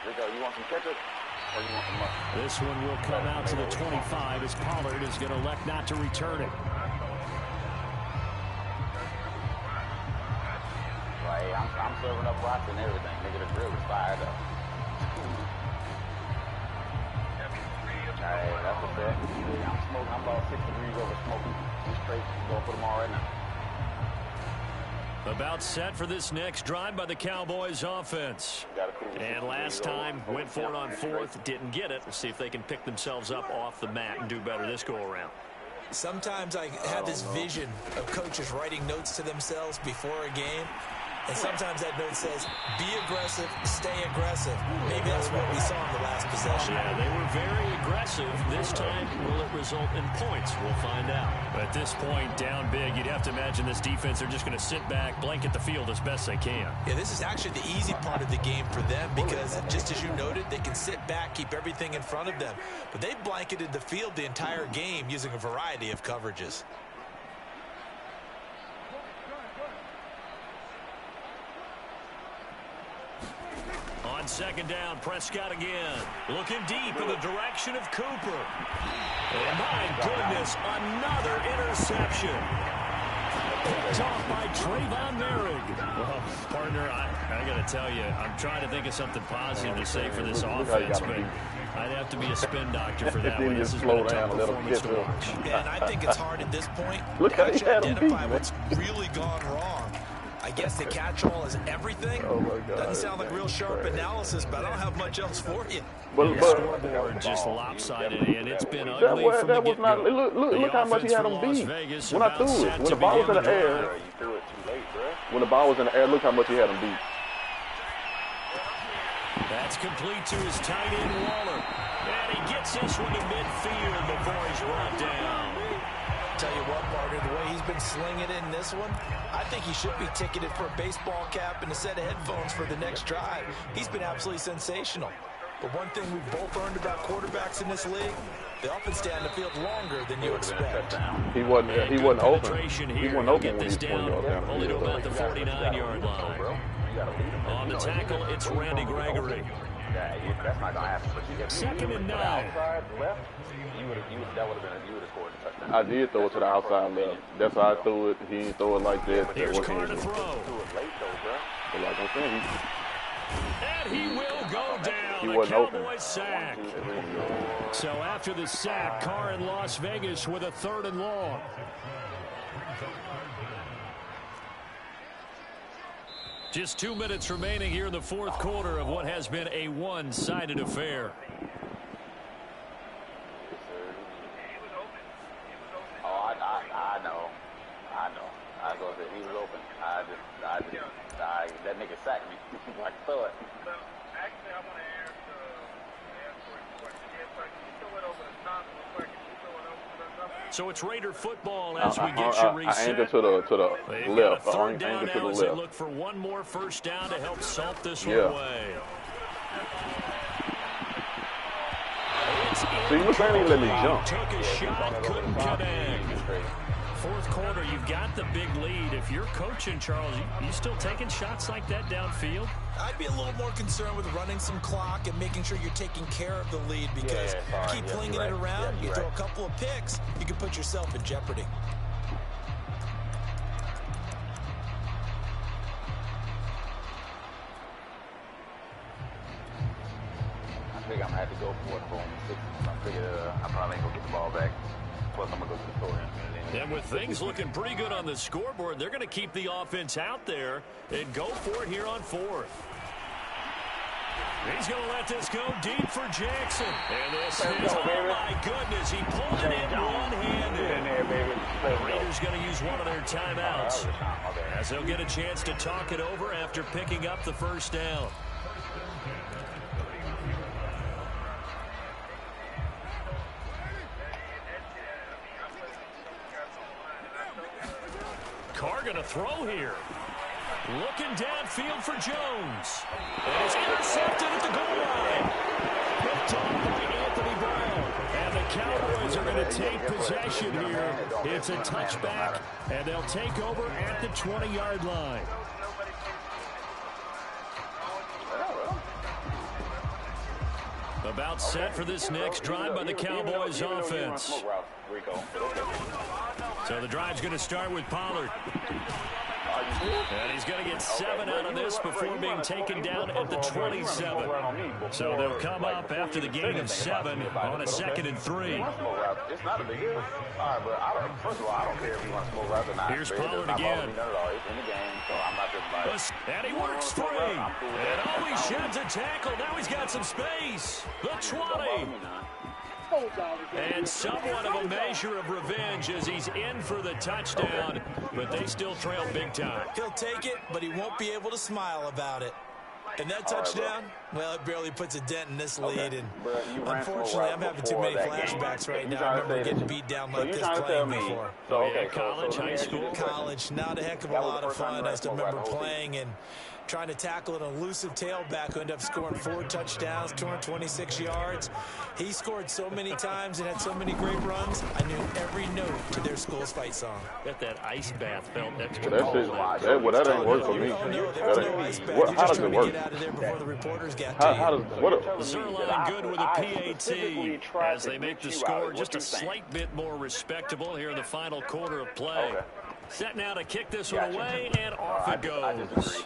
Speaker 4: Rico, you want some ketchup? Or you want some mustard?
Speaker 1: This one will come out to the 25 as Pollard is going to elect not to return it.
Speaker 4: Well, hey, I'm serving up rocks and everything. Nigga, the grill is fired up. Hey, that's what's up. I'm smoking. I'm about 6 degrees over smoking. I'm straight. Going for them all right now.
Speaker 1: About set for this next drive by the Cowboys offense. And last time, went for it on 4th, didn't get it. We'll see if they can pick themselves up off the mat and do better this go-around.
Speaker 2: Sometimes I have this vision of coaches writing notes to themselves before a game. And sometimes that note says, be aggressive, stay aggressive. Maybe that's what we saw in the last possession.
Speaker 1: Yeah, they were very aggressive. This time, will it result in points? We'll find out. At this point, down big, you'd have to imagine this defense are just going to sit back, blanket the field as best they can.
Speaker 2: Yeah, this is actually the easy part of the game for them because, just as you noted, they can sit back, keep everything in front of them. But they've blanketed the field the entire game using a variety of coverages.
Speaker 1: On 2nd down, Prescott again. Looking deep in the direction of Cooper. And my goodness, another interception. Picked off by Trayvon Merrick. Well, partner, I got to tell you, I'm trying to think of something positive to say for this offense, but I'd have to be a spin doctor for that one. This has been a tough performance to watch.
Speaker 2: Yeah, and I think it's hard at this point
Speaker 3: Look
Speaker 2: to
Speaker 3: how he
Speaker 2: actually
Speaker 3: had him beat,
Speaker 2: identify what's really gone wrong. I guess the catch-all is everything.
Speaker 3: Oh my God,
Speaker 2: doesn't sound like real sharp analysis, but I don't have much else for you.
Speaker 1: The scoreboard just lopsided, and it's been ugly from the get-go.
Speaker 3: Look how much he had him beat. When I threw it, when the ball was in the air, look how much he had him beat.
Speaker 1: That's complete to his tight end, Waller. And he gets this one to midfield before he's brought down.
Speaker 2: Tell you what, partner, the way he's been slinging it in this one, I think he should be ticketed for a baseball cap and a set of headphones for the next drive. He's been absolutely sensational. But one thing we've both learned about quarterbacks in this league, they often stay on the field longer than you expect.
Speaker 3: He wasn't open. He wasn't open
Speaker 1: when he was 20 yards down. Only to about the 49-yard line. On the tackle, it's Randy Gregory.
Speaker 4: That's not going to happen.
Speaker 1: 2nd and 9.
Speaker 4: That would have scored a touchdown.
Speaker 3: I did throw it to the outside left. That's how I threw it. He didn't throw it like that.
Speaker 1: Here's Carr to throw.
Speaker 3: But like I'm saying,
Speaker 1: And he will go down.
Speaker 3: He
Speaker 1: The
Speaker 3: wasn't open.
Speaker 1: Cowboys sack. So after the sack, Carr in Las Vegas with a 3rd and long. Just 2 minutes remaining here in the 4th quarter of what has been a one-sided affair.
Speaker 4: Oh, I know. I was going to say he was open. That nigga sacked me. I saw it.
Speaker 5: Actually, I want to ask for a question. Yes, sir. Can you throw it over the top real quick? Can you throw it over to the top?
Speaker 1: So it's Raider football as we get you reset.
Speaker 3: I angled to the left. I angled to the
Speaker 1: As they
Speaker 3: left.
Speaker 1: look for one more first down to help salt this one away.
Speaker 3: See, you were saying he let me jump.
Speaker 1: Took a shot, couldn't connect. 4th quarter, you've got the big lead. If you're coaching, Charles, you still taking shots like that downfield?
Speaker 2: I'd be a little more concerned with running some clock and making sure you're taking care of the lead because keep flinging it around, you throw a couple of picks, you can put yourself in jeopardy.
Speaker 4: I think I'm going to have to go for it for 6. I figured I probably ain't going to get the ball back. Plus, I'm going to go to the store.
Speaker 1: And with things looking pretty good on the scoreboard, they're going to keep the offense out there and go for it here on 4th. He's going to let this go deep for Jackson. And this is, oh my goodness, he pulled it in one-handed. The Raiders going to use one of their timeouts, as they'll get a chance to talk it over after picking up the first down. Carr going to throw here. Looking downfield for Jones. And it's intercepted at the goal line. Picked up by Anthony Brown. And the Cowboys are going to take possession here. It's a touchback, and they'll take over at the 20-yard line. About set for this next drive by the Cowboys offense. So the drive's going to start with Pollard. And he's going to get 7 out of this before being taken down at the 27. So they'll come up after the gain of 7 on a 2nd and 3.
Speaker 4: It's not a big deal. All right, but first of all, I don't care if he wants smoke routes or not.
Speaker 1: Here's Pollard again.
Speaker 4: It's in the game, so I'm not just like...
Speaker 1: And he works free. And oh, he sheds a tackle. Now he's got some space. The 20. And somewhat of a measure of revenge as he's in for the touchdown, but they still trail big time.
Speaker 2: He'll take it, but he won't be able to smile about it. And that touchdown, well, it barely puts a dent in this lead. And unfortunately, I'm having too many flashbacks right now. I remember getting beat down like this playing before.
Speaker 1: College, high school?
Speaker 2: College, not a heck of a lot of fun. I still remember playing and trying to tackle an elusive tailback who ended up scoring 4 touchdowns, 226 yards. He scored so many times and had so many great runs, I knew every note to their school's fight song.
Speaker 1: Got that ice bath felt extra
Speaker 3: cold. That ain't work for me. How does it work?
Speaker 2: Get out of there before the reporters got
Speaker 1: Zerline good with a PAT as they make the score just a slight bit more respectable here in the final quarter of play. Set now to kick this one away, and off it goes.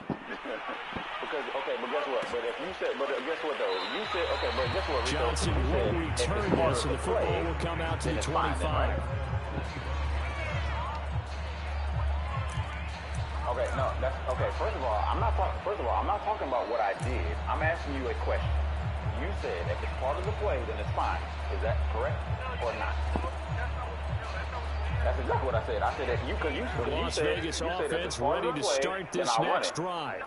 Speaker 4: But guess what? But if you said, guess what though? You said, but guess what?
Speaker 1: Johnson will return this, and the football will come out to the 25.
Speaker 4: Okay, no, that's okay. First of all, I'm not talking about what I did. I'm asking you a question. You said if it's part of the play, then it's fine. Is that correct or not? That's exactly what I said. I said that
Speaker 1: the Las Vegas offense ready to start this next drive.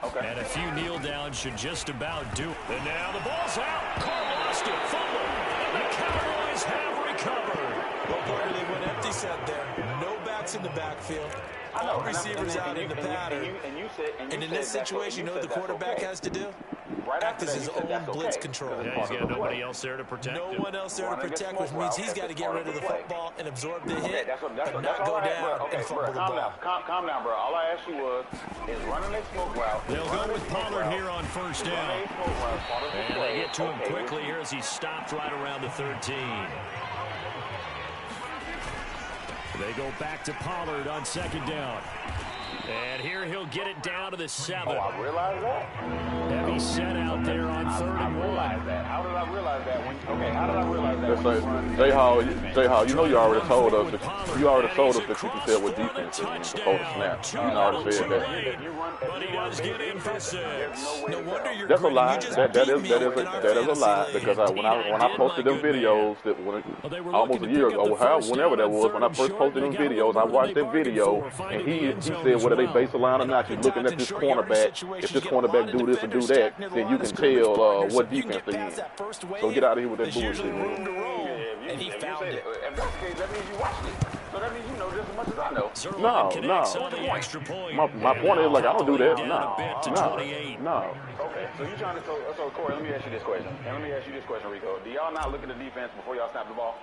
Speaker 1: And a few kneel downs should just about do it. And now the ball's out. Carr lost it. Fumble. And the Cowboys have recovered.
Speaker 2: Well, Barkley, they went empty set there. No backs in the backfield. All receivers out in the pattern. And in this situation, you know what the quarterback has to do? Act as his own blitz control.
Speaker 1: Yeah, he's got nobody else there to protect him.
Speaker 2: No one else there to protect, which means he's got to get rid of the football and absorb the hit, but not go down and fumble the ball.
Speaker 4: Calm down, bro. All I asked you was, is running a smoke route.
Speaker 1: They'll go with Pollard here on first down. And they get to him quickly here as he stopped right around the 13. They go back to Pollard on 2nd down. And here he'll get it down to the 7.
Speaker 4: Oh, I realized that.
Speaker 1: Heavy set out there on 3rd and 1.
Speaker 4: How did I realize that? How did I realize that?
Speaker 3: J-Hall, you know you already told us that you can tell what defense is before the snap. You already said that.
Speaker 1: But he does get in for 6.
Speaker 2: No wonder you're
Speaker 3: That's a lie. That is a lie, because when I posted them videos almost a year ago, whenever that was, when I first posted them videos, I watched that video, and he said whether they base a line or not, you're looking at this cornerback. If this cornerback do this and do that, then you can tell what defense they're in. So get out of here with that bullshit, man.
Speaker 2: And he found it.
Speaker 4: If that's the case, that means you watched it. So that means you know just as much as I know.
Speaker 3: No. My point is, like, I don't do that. No.
Speaker 4: Okay, so you trying to so Corey, let me ask you this question. And let me ask you this question, Rico. Do y'all not look at the defense before y'all snap the ball?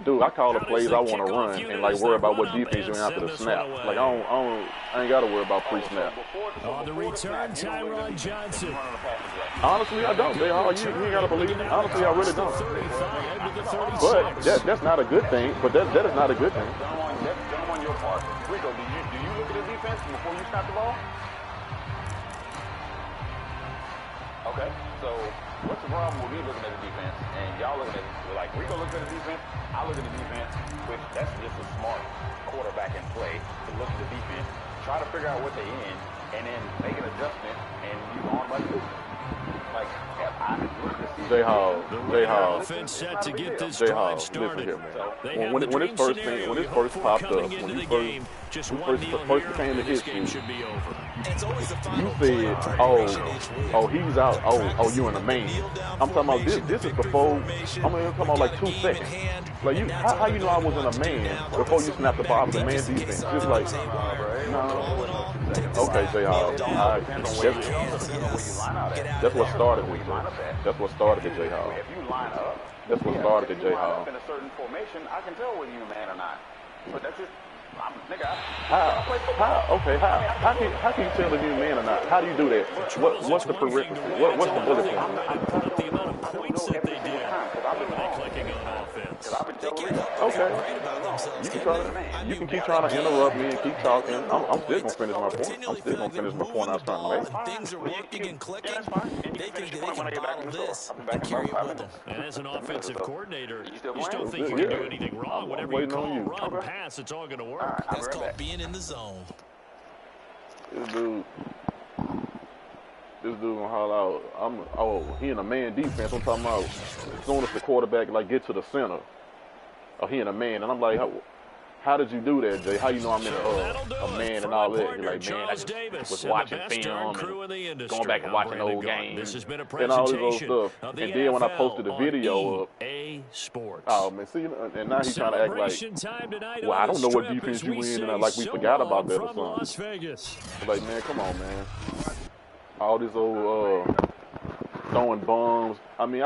Speaker 3: Dude, I call the plays I want to run and like worry about what defense you're after the snap. Like I ain't got to worry about pre-snap.
Speaker 1: On the return, Tyron Johnson.
Speaker 3: Honestly, I don't. You ain't got to believe me. Honestly, I really don't. But that's not a good thing. But that is not a good thing.
Speaker 4: That's on your part. Rico, do you look at the defense before you snap the ball? Okay, so what's the problem with me looking at the defense and y'all looking at it? Like Rico looks at the defense, I look at the defense, which that's just a smart quarterback in play to look at the defense, try to figure out what they're in, and then make an adjustment and you on like this. Like,
Speaker 3: J-Hall.
Speaker 1: Offense set to get this drive started. They have the dream scenario you hope for coming into the game. Just one deal here, and this game should be over.
Speaker 2: It's always the final
Speaker 3: You
Speaker 2: play
Speaker 3: said,
Speaker 2: formation each week.
Speaker 3: he's out. You and a man. I'm talking about this is before. I'm talking about like 2 seconds. Like you, how you know I was in a man before you snapped the ball? The man defense, just like no. Okay, J-Hall. That's what started it. That's what started it, J-Hall.
Speaker 4: If you line up,
Speaker 3: that's what started it, J-Hall.
Speaker 4: In a certain formation, I can tell whether you're a man or not. But that's just.
Speaker 3: How can you tell if you're a man or not? How do you do that? What's the prerequisite? What's the bullet point?
Speaker 1: The amount of points that they did by clicking on offense.
Speaker 3: Okay. You can keep trying to interrupt me and keep talking. I'm still gonna finish my point. I was trying to make.
Speaker 2: Things are working and clicking. They can bottle this and carry it with them.
Speaker 1: And as an offensive coordinator, you still think you can do anything wrong. Whatever you call, run, pass, it's all going to work.
Speaker 2: That's called being in the zone.
Speaker 3: This dude gonna holler out. He in a man defense. I'm talking about as soon as the quarterback get to the center, he in a man, and I'm like, how did you do that, Jay? How you know I'm in a man and all that? You're like, man, I just was watching film and going back and watching old games and all this old stuff. And then when I posted the video up, oh man, see, and now he's trying to act like, well, I don't know what defense you in, and like we forgot about that or something. Like, man, come on, man. All this old throwing bombs. I mean,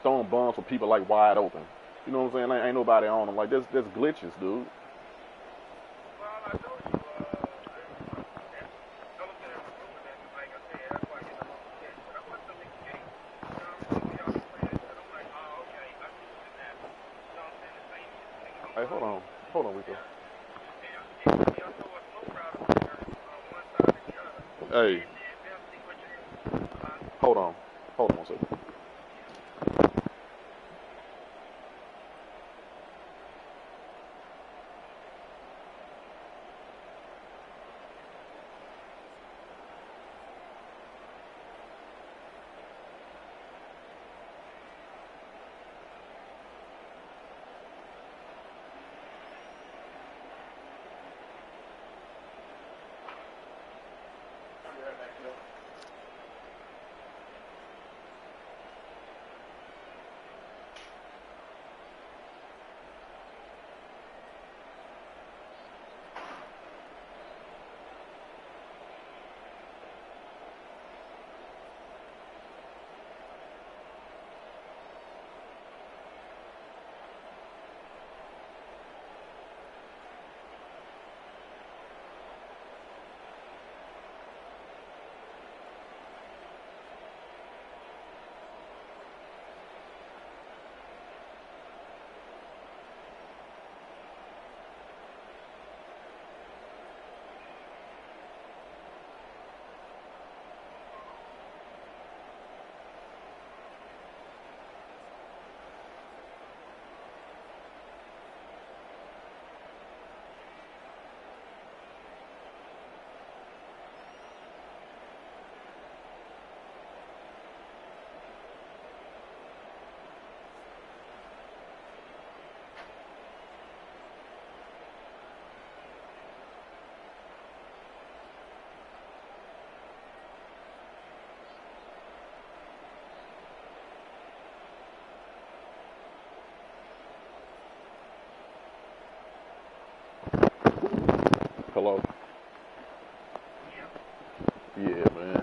Speaker 3: throwing bombs for people like wide open. You know what I'm saying? Like, ain't nobody on them. Like, that's glitches, dude. Hey, hold on, Rico. Hey, hold on 1 second. Hello? Yeah, man.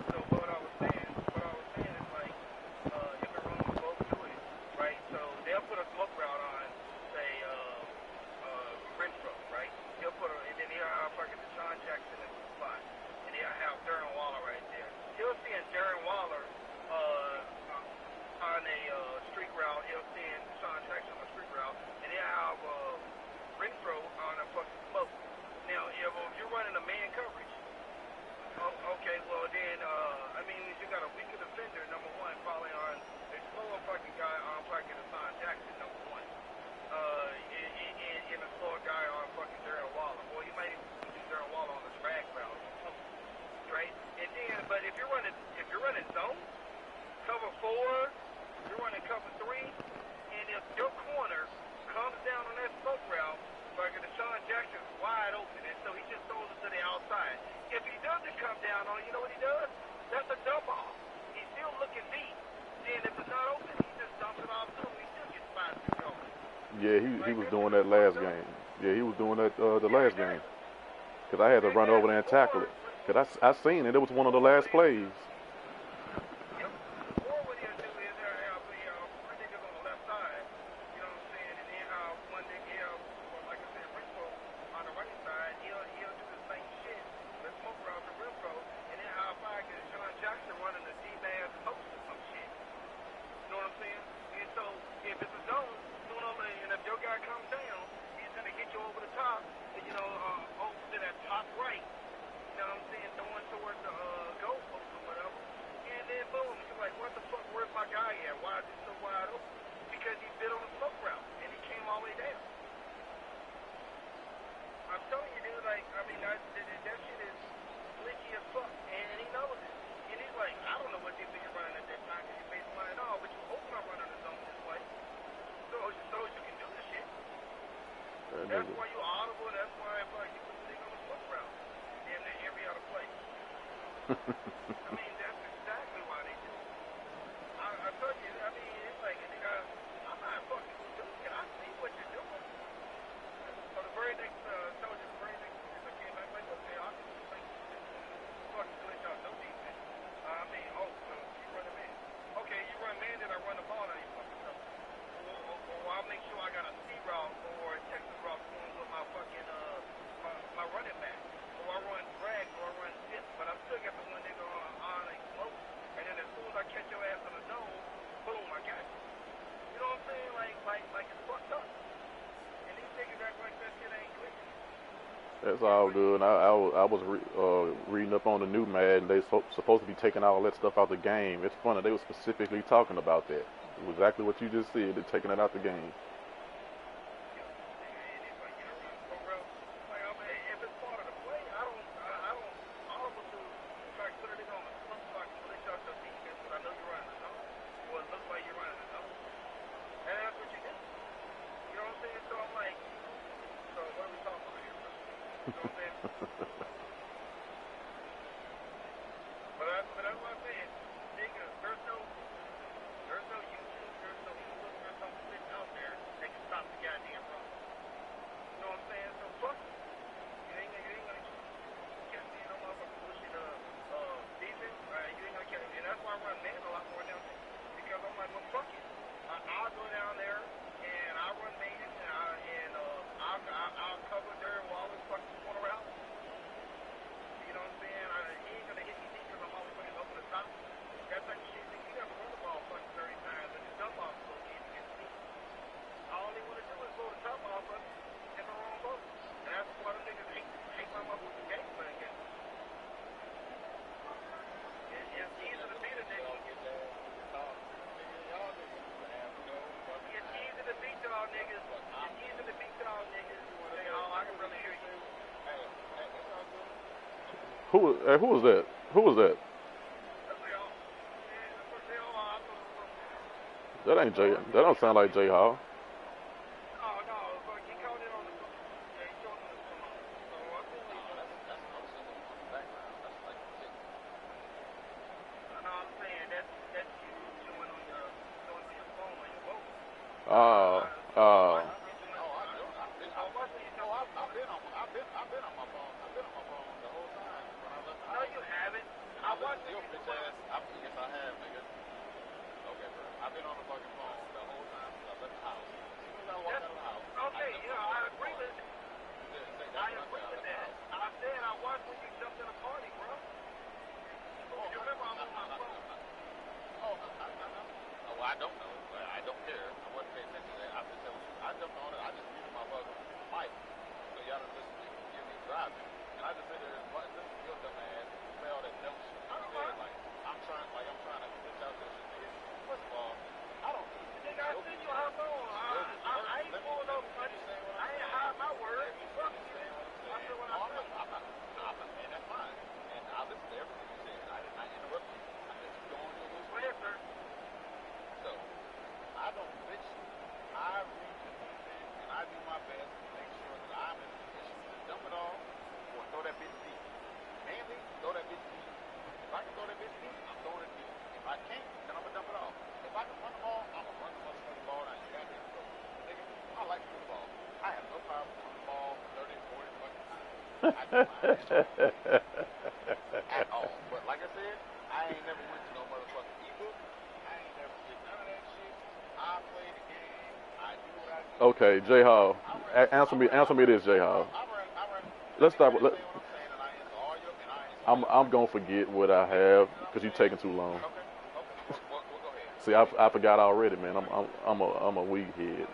Speaker 5: So what I was saying is like, if it runs both do it, right? So they'll put a smoke route on, say, Renfro, right? He'll put and then he'll have fucking Deshaun Jackson in the spot. And he'll have Darren Waller right there. He'll see Darren Waller, on a, street route. He'll see Deshaun Jackson on a street route. And he'll have, Renfro on a fucking smoke. Now, if you're running a man coverage, okay, well then, you got a weaker defender, number one, falling on a slower fucking guy on fucking Deshaun Jackson, number one.
Speaker 3: Yeah, he was doing that last game. Yeah, he was doing that the last game. Because I had to run over there and tackle it. Because I seen it. It was one of the last plays.
Speaker 5: That's why you audible, that's why you put the thing on the smoke route. Damn near every other place. I mean, that's exactly why they do it. I told you, I mean, it's like, I'm not fucking stupid. I see what you're doing. So the very next, told you the very next series I came back, like, okay, I can just like, fucking glitch out no defense. I mean, you run a man. Okay, you run man, then I run the ball, now you fucking stuff. Or I'll make sure I got a C route or a Texas route going with my fucking, my running back. Or I run drag or I run dip, but I still got the one nigga on a close. And then as soon as I catch your ass on the zone, boom, I got you. You know what I'm saying? Like it's fucked up. And these niggas act like that shit ain't clear.
Speaker 3: That's all good. I was reading up on the new Madden. They supposed to be taking all that stuff out the game. It's funny. They were specifically talking about that. Exactly what you just said. They're taking it out the game. Who was that? Who was that? That ain't Jay. That don't sound like Jay Hall.
Speaker 4: At all. But like I said, I ain't never went to no motherfucking ebook. I ain't never did none of that shit. I play the game. I do what I do.
Speaker 3: Okay, J Hall, answer me this, J Hall. Let's start. I'm gonna forget what I have because you're taking too long.
Speaker 4: Okay. Well, go ahead.
Speaker 3: See, I forgot already, man. I'm a weed head.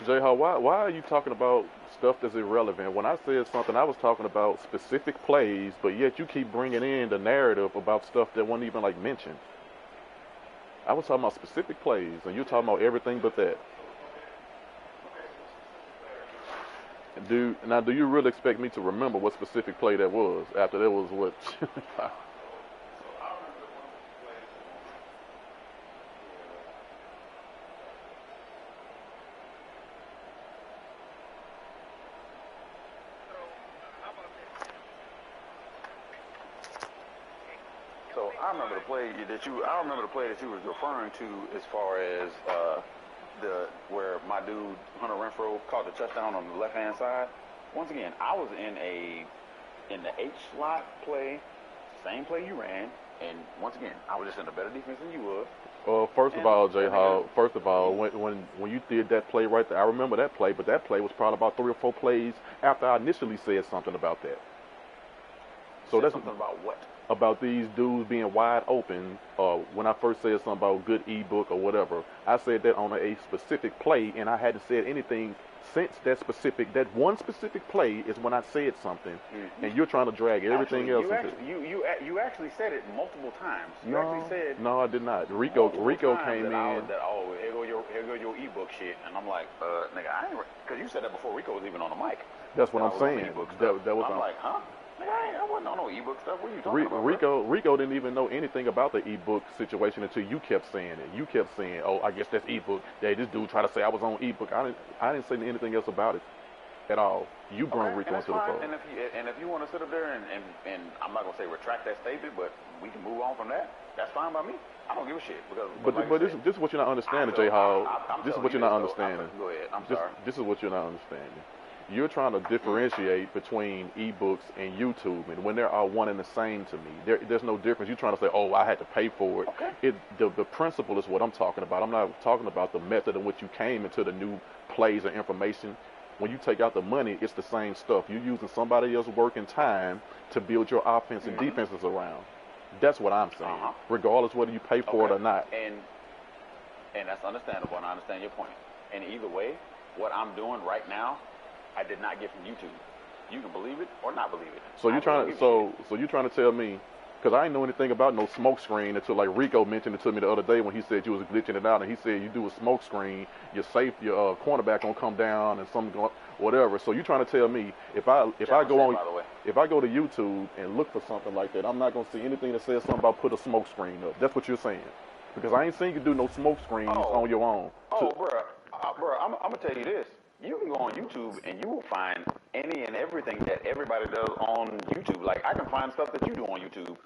Speaker 3: So, J Hall, why are you talking about stuff that's irrelevant? When I said something, I was talking about specific plays, but yet you keep bringing in the narrative about stuff that wasn't even like mentioned. I was talking about specific plays, and you're talking about everything but that. Do you really expect me to remember what specific play that was after that was what?
Speaker 4: So I remember the play that you was referring to as far as where my dude Hunter Renfrow caught the touchdown on the left hand side. Once again, I was in the H slot play, same play you ran, and once again, I was just in a better defense than you was.
Speaker 3: Well, first of all, J Hall, when you did that play right there, I remember that play, but that play was probably about 3 or 4 plays after I initially said something about that. So that's
Speaker 4: something about what?
Speaker 3: About these dudes being wide open, when I first said something about good ebook or whatever, I said that on a specific play, and I hadn't said anything since that one specific play is when I said something, and you're trying to drag everything else into it.
Speaker 4: You actually said it multiple times. Actually said
Speaker 3: no, I did not. Rico came in.
Speaker 4: Here go your ebook shit, and I'm like, nigga, I ain't, because you said that before Rico was even on the mic.
Speaker 3: That's what I'm saying. That was
Speaker 4: I'm like, huh? I wasn't on no ebook stuff. What are you talking about?
Speaker 3: Rico didn't even know anything about the ebook situation until you kept saying it. You kept saying, "Oh, I guess that's ebook." Yeah, this dude tried to say I was on ebook. I didn't say anything else about it at all. You brought Rico into the fold.
Speaker 4: And if you want to sit up there and I'm not gonna say retract that statement, but we can move on from that. That's fine by me. I don't give a shit.
Speaker 3: But this is what you're not understanding, J Hall. This is what you're not understanding.
Speaker 4: Go ahead. I'm sorry.
Speaker 3: This is what you're not understanding. You're trying to differentiate between ebooks and YouTube, and when they are one and the same to me, there's no difference. You're trying to say, "Oh, I had to pay for it."
Speaker 4: Okay.
Speaker 3: The principle is what I'm talking about. I'm not talking about the method in which you came into the new plays or information. When you take out the money, it's the same stuff. You're using somebody else's work and time to build your offense and defenses around. That's what I'm saying, regardless whether you pay for it or not.
Speaker 4: And that's understandable, and I understand your point. And either way, what I'm doing right now, I did not get from YouTube. You can believe it or not believe it.
Speaker 3: So you're trying to tell me, because I didn't know anything about no smoke screen until like Rico mentioned it to me the other day when he said you was glitching it out, and he said you do a smoke screen, your cornerback gonna come down and something whatever. So you're trying to tell me if I go to YouTube and look for something like that, I'm not gonna see anything that says something about put a smoke screen up. That's what you're saying, because I ain't seen you do no smoke screens on your own.
Speaker 4: Bro, I'm gonna tell you this. You can go on YouTube and you will find any and everything that everybody does on YouTube. Like, I can find stuff that you do on YouTube,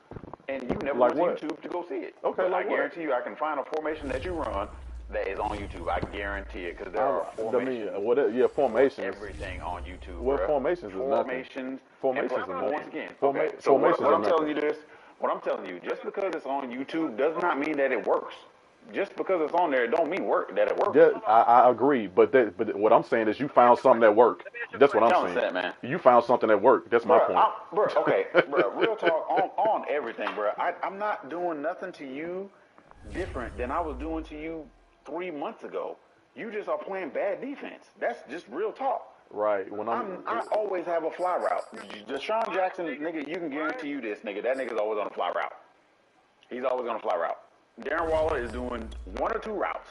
Speaker 4: and you never went to YouTube to go see it.
Speaker 3: Okay,
Speaker 4: but I guarantee you I can find a formation that you run that is on YouTube. I guarantee it, because there are formations.
Speaker 3: Formations.
Speaker 4: Everything on YouTube.
Speaker 3: Well, formations is
Speaker 4: nothing.
Speaker 3: Formations is nothing.
Speaker 4: Once again,
Speaker 3: Formations
Speaker 4: what I'm telling you what I'm telling you, just because it's on YouTube does not mean that it works. Just because it's on there, it don't mean that it works.
Speaker 3: Yeah, I agree, but what I'm saying is you found something that worked. That's what I'm saying.
Speaker 4: That, man.
Speaker 3: You found something that worked. That's my point.
Speaker 4: Real talk on everything, bro. I'm not doing nothing to you different than I was doing to you 3 months ago. You just are playing bad defense. That's just real talk.
Speaker 3: Right.
Speaker 4: I always have a fly route. Deshaun Jackson, nigga, you can guarantee you this, nigga. That nigga's always on a fly route. He's always on a fly route. Darren Waller is doing 1 or 2 routes.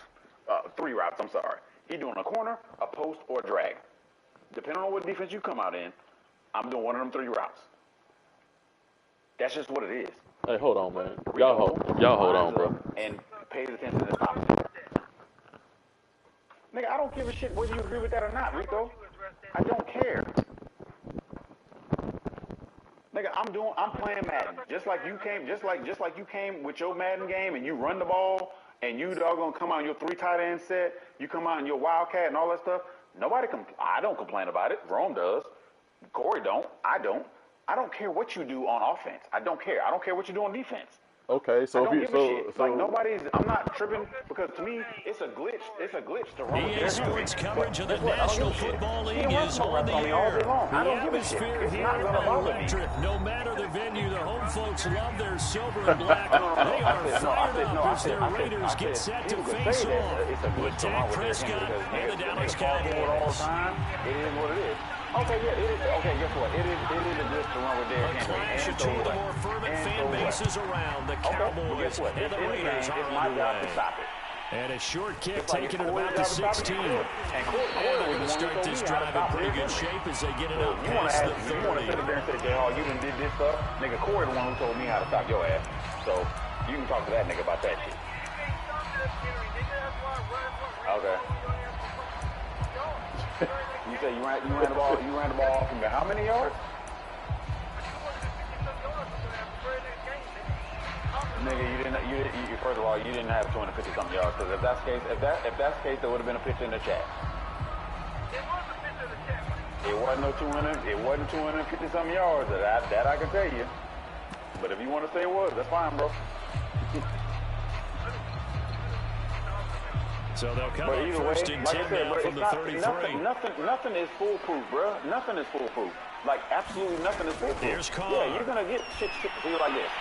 Speaker 4: 3 routes, I'm sorry. He's doing a corner, a post, or a drag. depending on what defense you come out in, I'm doing one of them 3 routes. That's just what it is.
Speaker 3: Hey, hold on, man. Y'all hold on, bro.
Speaker 4: And pay attention to the stops. Nigga, I don't give a shit whether you agree with that or not, Rico. I don't care. Nigga, I'm playing Madden. Just like you came with your Madden game and you run the ball and you doggone come out in your 3 tight end set, you come out in your Wildcat and all that stuff. I don't complain about it. Rome does. Corey don't. I don't. I don't care what you do on offense. I don't care. I don't care what you do on defense.
Speaker 3: Okay, so
Speaker 4: I don't give a shit. Like I'm not tripping because to me it's a glitch. It's a glitch to run.
Speaker 1: EA Sports coverage of the National Football League is on the air. The atmosphere here is electric. No matter the venue, the home folks love their silver and black. They are fired up as their Raiders get set to face off with Dak Prescott and the Dallas Cowboys.
Speaker 4: It is what it is. Okay, yeah, it is. Okay, guess what? It is a glitch to run with Derrick Henry.
Speaker 1: A clash of 2 of the more fervent fan bases around. The Cowboys and the Raiders are underway. And a short kick taken at about the 16. And they're going to start this drive in pretty good shape as they get it up past the 30.
Speaker 4: You want to sit there and say, oh, you done did this stuff? Nigga, Corey the one who told me how to stop your ass. So you can talk to that nigga about that shit. Okay. You say you ran the ball from how many yards? Nigga, you first of all, you didn't have 250 something yards. Because if that's the case, there would have been a picture in the chat. It wasn't 250 something yards. That I can tell you. But if you want to say it was, that's fine, bro.
Speaker 1: So they'll come up first and 10 now from the 33.
Speaker 4: Nothing is foolproof, bro. Nothing is foolproof. Like, absolutely nothing is foolproof.
Speaker 1: Here's Carr.
Speaker 4: Yeah, you're going to get shit to you like this.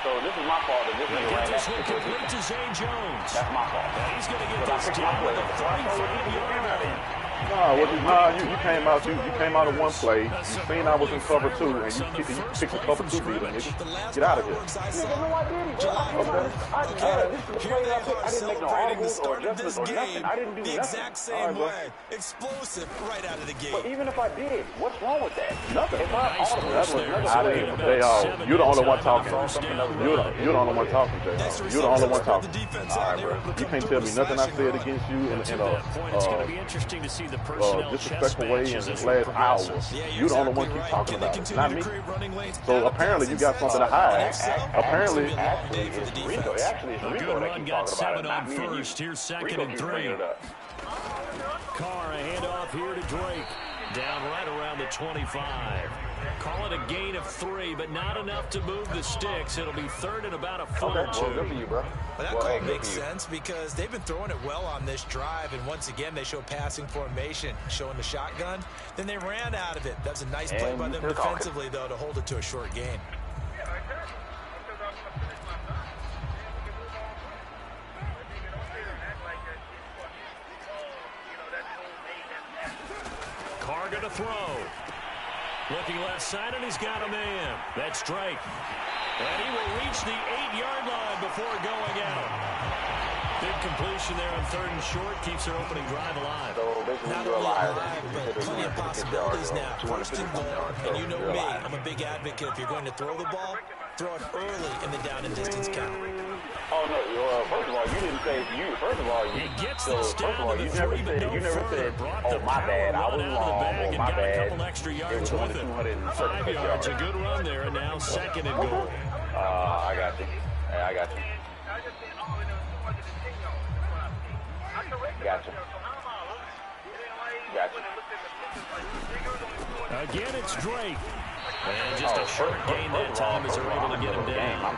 Speaker 4: So this is my fault that this nigga ran that.
Speaker 1: Complete to Zay Jones.
Speaker 4: That's my fault.
Speaker 1: And he's going to get this down with a 35-yard line.
Speaker 3: You came out of one play. You seen I was in cover 2, and you picked the cover 2 beater, nigga. Get out of here.
Speaker 4: No, I didn't. This is the play that I didn't make no audibles or adjustments or nothing. I didn't do
Speaker 2: the
Speaker 4: nothing.
Speaker 2: exact same way. Explosive right out of the gate.
Speaker 4: But even if I did, what's wrong with that?
Speaker 3: Nothing.
Speaker 4: If I
Speaker 3: you're the only one talking. You're the only one talking, Jay. You're the only one talking. All right, bro. You can't tell me nothing I said against you in
Speaker 1: it's going to be interesting to see the
Speaker 3: disrespectful way in this last hour. You're the only one keep talking about it, not me. So apparently you got something to hide. Apparently,
Speaker 4: it's Rico. Actually, it's Rico
Speaker 1: good
Speaker 4: that
Speaker 1: run
Speaker 4: keeps
Speaker 1: got
Speaker 4: talking
Speaker 1: 7
Speaker 4: about
Speaker 1: on
Speaker 4: it, not me.
Speaker 1: first. Here's second
Speaker 4: Rico
Speaker 1: and
Speaker 4: keeps
Speaker 1: 3.
Speaker 4: bringing it up.
Speaker 1: Carr, a handoff here to Drake. Down right around the 25. Call it a gain of 3, but not enough to move the sticks. It'll be third and about a foot or 2.
Speaker 4: Well, good for you, bro.
Speaker 2: But that call makes sense because they've been throwing it well on this drive, and once again they show passing formation, showing the shotgun. Then they ran out of it. That's a nice play by them defensively, though, to hold it to a short gain.
Speaker 1: Carr going to throw. Looking left side, and he's got a man. That's Drake. And he will reach the 8-yard line before going out. Big completion there on 3rd and short. Keeps their opening drive alive.
Speaker 4: So basically,
Speaker 2: Not only alive, but plenty of possibilities now. 1st and goal, and you know me. I'm a big advocate. If you're going to throw the ball, throw it early in the down and distance count.
Speaker 4: Oh, no. First of all, you didn't say you. First of all, you never said, oh, my bad, I was wrong, oh, my bad. It was only 236
Speaker 1: 5 yards. A good run there, and now 2nd and goal.
Speaker 4: I got you. Hey, I got you. Gotcha.
Speaker 1: Again, it's Drake. And just a short gain that time as they're able to get him down.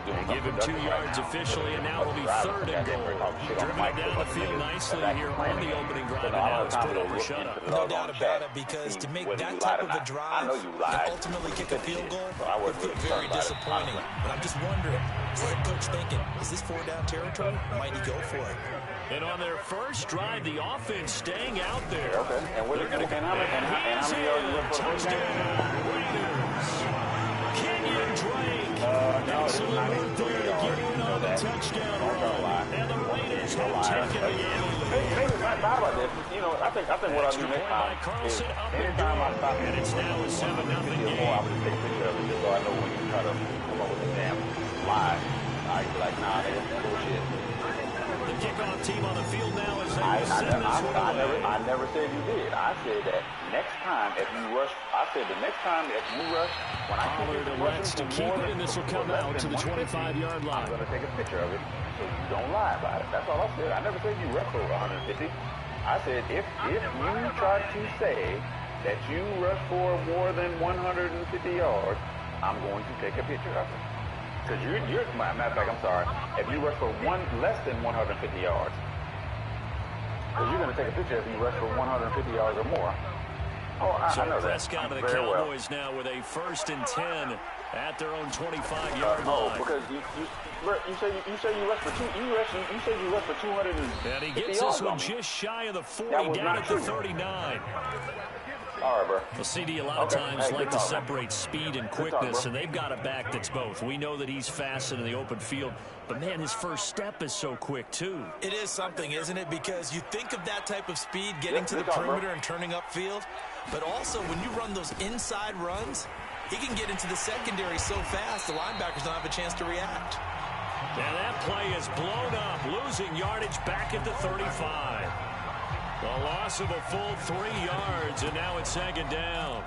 Speaker 1: They give him 2 yards officially, and now it'll be 3rd and goal. Driven it down the field nicely here on the opening drive, and now it's put over shutout.
Speaker 2: No doubt about it, because to make that type of a drive and ultimately kick a field goal would feel very disappointing. But I'm just wondering, is the head coach thinking, is this 4-down territory? Might he go for it?
Speaker 1: And on their first drive, the offense staying out there.
Speaker 4: Okay. And they're going to get how many yards
Speaker 1: touchdown, Raiders. Kenyon Drake. Excellent work there, getting on the touchdown run. And the Raiders have taken the game.
Speaker 4: not bad about this. You know, I think what I'll do next time is anytime I stop
Speaker 1: and it's now a 7-0 game.
Speaker 4: I would just take a picture of it just so I know when you try to come up with a damn lie. I'd be like, nah, nigga, that's bullshit.
Speaker 1: The kickoff team on the field now is I
Speaker 4: never said you did. I said that next time if you rush, when I
Speaker 1: Pollard elects to keep it, and this will come out to the 25-yard line.
Speaker 4: I'm going to take a picture of it so you don't lie about it. That's all I said. I never said you rush for 150. I said if you try to say that you rush for more than 150 yards, I'm going to take a picture of it. Because you're matter of fact, I'm sorry, if you rush for less than 150 yards, because you're going to take a picture if you rush for 150 yards or more. Oh, I know that.
Speaker 1: Prescott of the Cowboys now with a 1st and 10 at their own 25-yard line.
Speaker 4: Oh, because you say you rush for 250
Speaker 1: and he gets this one just shy of the 40, down at the 39.
Speaker 4: All right, bro.
Speaker 1: The CD a lot of times like to separate speed and quickness, and they've got a back that's both. We know that he's fast in the open field, but, man, his first step is so quick, too.
Speaker 2: It is something, isn't it? Because you think of that type of speed getting to the perimeter and turning upfield, but also when you run those inside runs, he can get into the secondary so fast the linebackers don't have a chance to react.
Speaker 1: And that play is blown up, losing yardage back at the 35. The loss of a full 3 yards, and now it's 2nd down.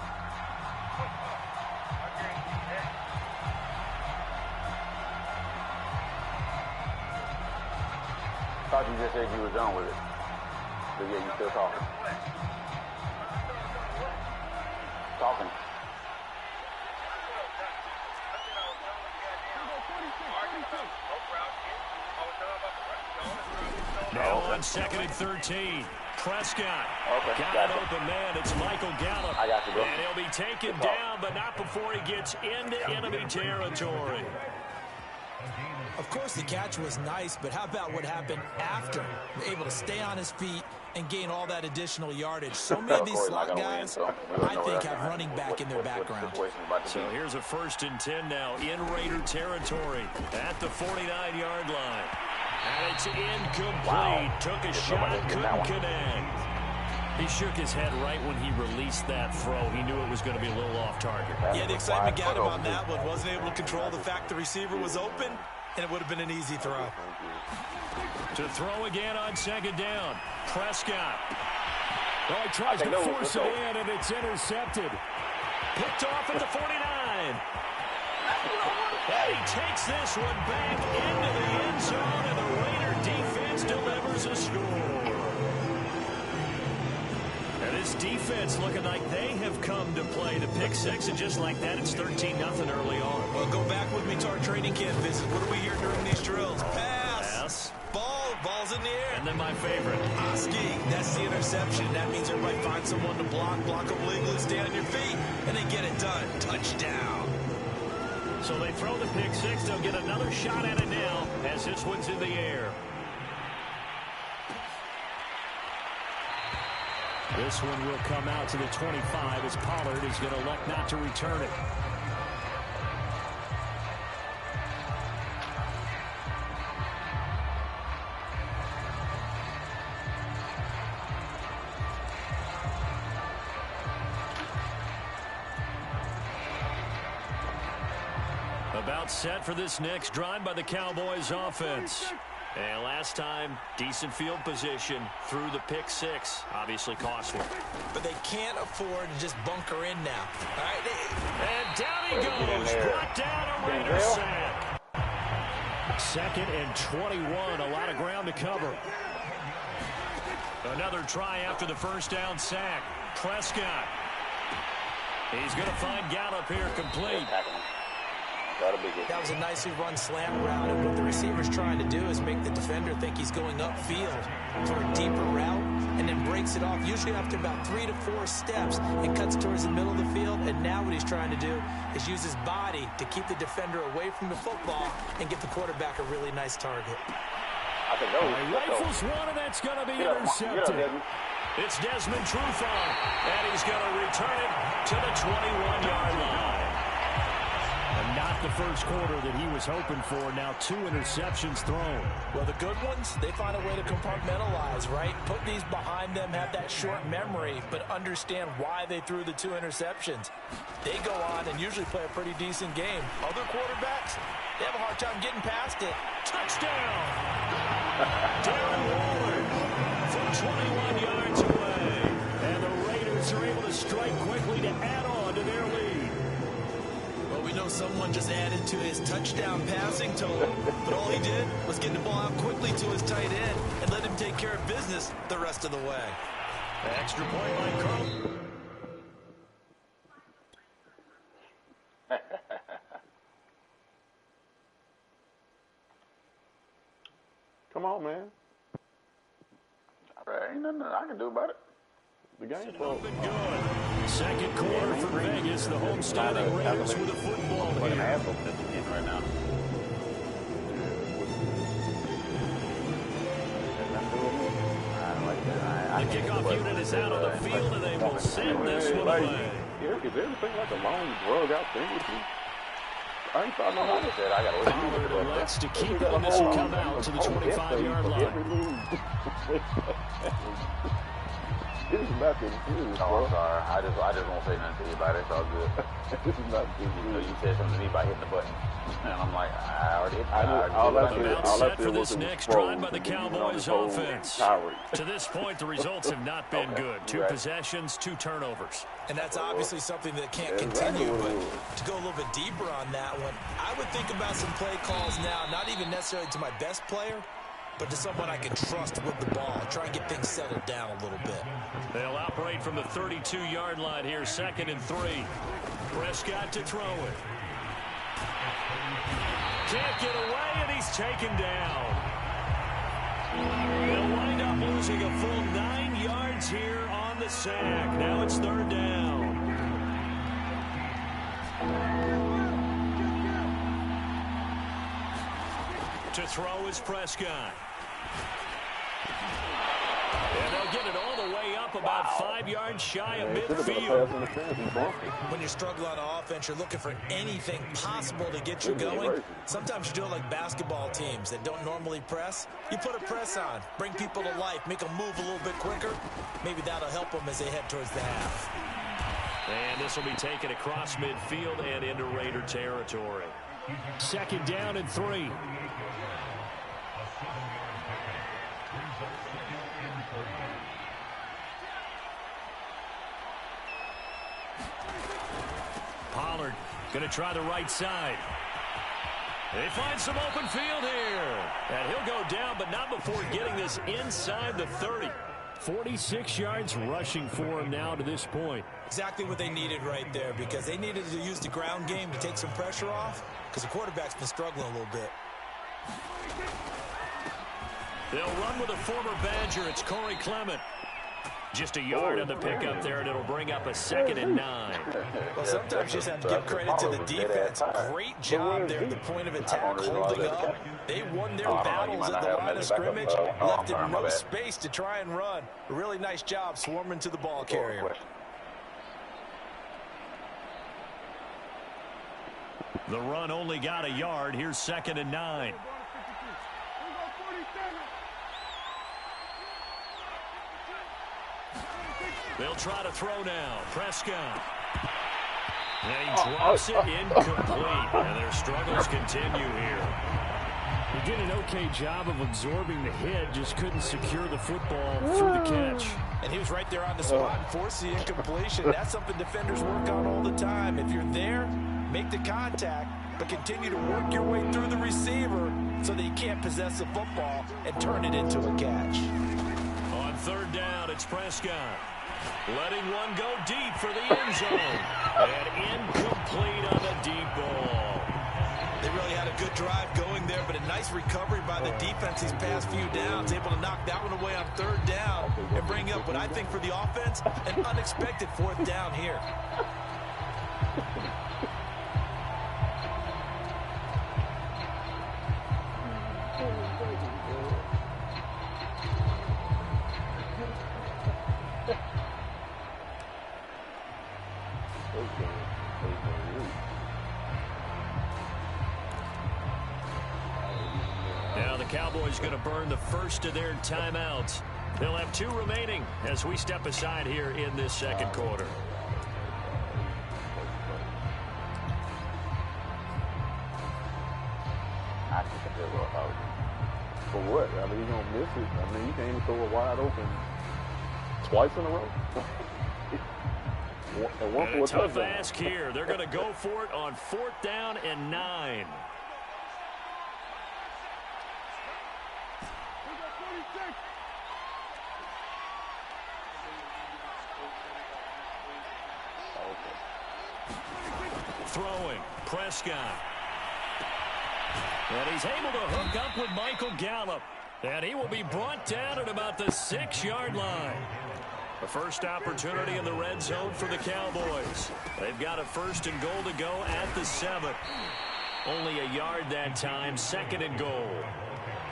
Speaker 4: Thought you just said you were done with it. But yeah, you still talking.
Speaker 1: Now on 2nd and 13. Prescott got an open man. It's Michael Gallup.
Speaker 4: I got you, bro.
Speaker 1: And he'll be taken down, but not before he gets into enemy territory.
Speaker 2: Of course, the catch was nice, but how about what happened after? Able to stay on his feet and gain all that additional yardage. So many of these slot guys, I think, have running back in their background.
Speaker 1: So here's a 1st and 10 now in Raider territory at the 49-yard line. And it's incomplete.
Speaker 4: Wow.
Speaker 1: Took a shot, couldn't connect. He shook his head right when he released that throw. He knew it was going to be a little off target.
Speaker 2: Yeah, the excitement got him on that one. Wasn't able to control the fact the receiver was open, and it would have been an easy throw.
Speaker 1: To throw again on 2nd down. Prescott. Well, he tries to force it in, and it's intercepted. Picked off at the 49. And he takes this one back into the end zone, and the Raider defense delivers a score. And this defense looking like they have come to play the pick six, and just like that, it's 13-0 early on.
Speaker 2: Well, go back with me to our training camp visit. What do we hear during these drills? Pass. Ball's in the air.
Speaker 1: And then my favorite.
Speaker 2: Oski, that's the interception. That means everybody finds someone to block a legal, stay on your feet, and they get it done. Touchdown.
Speaker 1: So they throw the pick six. They'll get another shot at it now as this one's in the air. This one will come out to the 25 as Pollard is going to elect not to return it. About set for this next drive by the Cowboys offense. And last time, decent field position through the pick six. Obviously costly.
Speaker 2: But they can't afford to just bunker in now. All right.
Speaker 1: And down he goes. Brought down a Raider sack. 2nd and 21. A lot of ground to cover. Another try after the first down sack. Prescott. He's going to find Gallup here complete.
Speaker 2: That was a nicely run slant route, and what the receiver's trying to do is make the defender think he's going upfield for a deeper route, and then breaks it off, usually after about 3 to 4 steps, and cuts towards the middle of the field. And now what he's trying to do is use his body to keep the defender away from the football and get the quarterback a really nice target.
Speaker 1: Rifles one, and that's going to be intercepted. It's Desmond Trufant, and he's going to return it to the 21-yard line. And not the first quarter that he was hoping for. Now 2 interceptions thrown.
Speaker 2: Well, the good ones, they find a way to compartmentalize, right? Put these behind them, have that short memory, but understand why they threw the 2 interceptions. They go on and usually play a pretty decent game. Other quarterbacks, they have a hard time getting past it.
Speaker 1: Touchdown! Darren Waller from 21 yards away. And the Raiders are able to strike quickly to add on to their lead.
Speaker 2: Well, we know someone just added to his touchdown passing total, but all he did was get the ball out quickly to his tight end and let him take care of business the rest of the way.
Speaker 1: Extra point by Carl.
Speaker 3: Come on, man.
Speaker 4: Ain't nothing I can do about it.
Speaker 3: The game's
Speaker 1: good. Second quarter for Vegas. The homestanding Raiders with a football here.
Speaker 4: Right now.
Speaker 1: The kickoff unit is out on the field, and they will send this one away.
Speaker 3: Is everything like a long drug out thing with you? I ain't thought no more.
Speaker 1: Pollard elects to keep it, and this will come out to the 25-yard line.
Speaker 3: This is nothing serious,
Speaker 4: bro. I'm sorry. I just won't say nothing to you about it. It's all good.
Speaker 3: This is not good.
Speaker 4: You said something to me about hitting the button. And I'm like, I already hit
Speaker 1: All set for this next drive by the Cowboys offense. To this point, the results have not been good. 2 possessions, 2 turnovers.
Speaker 2: And that's obviously something that can't continue. But to go a little bit deeper on that one, I would think about some play calls now, not even necessarily to my best player, but to someone I can trust with the ball. Try and get things settled down a little bit.
Speaker 1: They'll operate from the 32-yard line here, 2nd and 3. Prescott to throw it. Can't get away, and he's taken down. They'll wind up losing a full 9 yards here on the sack. Now it's 3rd down. To throw is Prescott. And they'll get it all the way up about 5 yards shy of midfield.
Speaker 2: When you struggle on offense, you're looking for anything possible to get you going. Sometimes you do it like basketball teams that don't normally press. You put a press on, bring people to life, make them move a little bit quicker. Maybe that'll help them as they head towards the half.
Speaker 1: And this will be taken across midfield and into Raider territory. 2nd down and 3. Pollard going to try the right side. They find some open field here. And he'll go down, but not before getting this inside the 30. 46 yards rushing for him now to this point.
Speaker 2: Exactly what they needed right there, because they needed to use the ground game to take some pressure off, because the quarterback's been struggling a little bit.
Speaker 1: They'll run with a former Badger. It's Corey Clement. Just a yard on the pickup there, and it'll bring up a 2nd and 9.
Speaker 2: Well, sometimes you just have to give credit to the defense. Great job there at the point of attack, holding up. They won their battles at the line of scrimmage, left in no space to try and run. A really nice job swarming to the ball carrier.
Speaker 1: The run only got a yard. Here's 2nd and 9. They'll try to throw now. Prescott. And he drops it incomplete. And their struggles continue here. He did an okay job of absorbing the hit, just couldn't secure the football through the catch.
Speaker 2: And he was right there on the spot and forced the incompletion. That's something defenders work on all the time. If you're there, make the contact, but continue to work your way through the receiver so that you can't possess the football and turn it into a catch.
Speaker 1: On 3rd down, it's Prescott. Letting one go deep for the end zone. And incomplete on the deep ball.
Speaker 2: They really had a good drive going there, but a nice recovery by the defense these past few downs, able to knock that one away on 3rd down and bring up what I think for the offense, an unexpected 4th down here.
Speaker 1: is going to burn the first of their timeouts. They'll have 2 remaining as we step aside here in this second quarter.
Speaker 3: I think they're out. For what? I mean, you're going to miss it. I mean, you can't even throw it wide open twice in a row. And one for a
Speaker 1: tough ask here. They're going to go for it on 4th down and 9. Throwing, Prescott. And he's able to hook up with Michael Gallup. And he will be brought down at about the 6-yard line. The first opportunity in the red zone for the Cowboys. They've got a 1st and goal to go at the 7. Only a yard that time, 2nd and goal.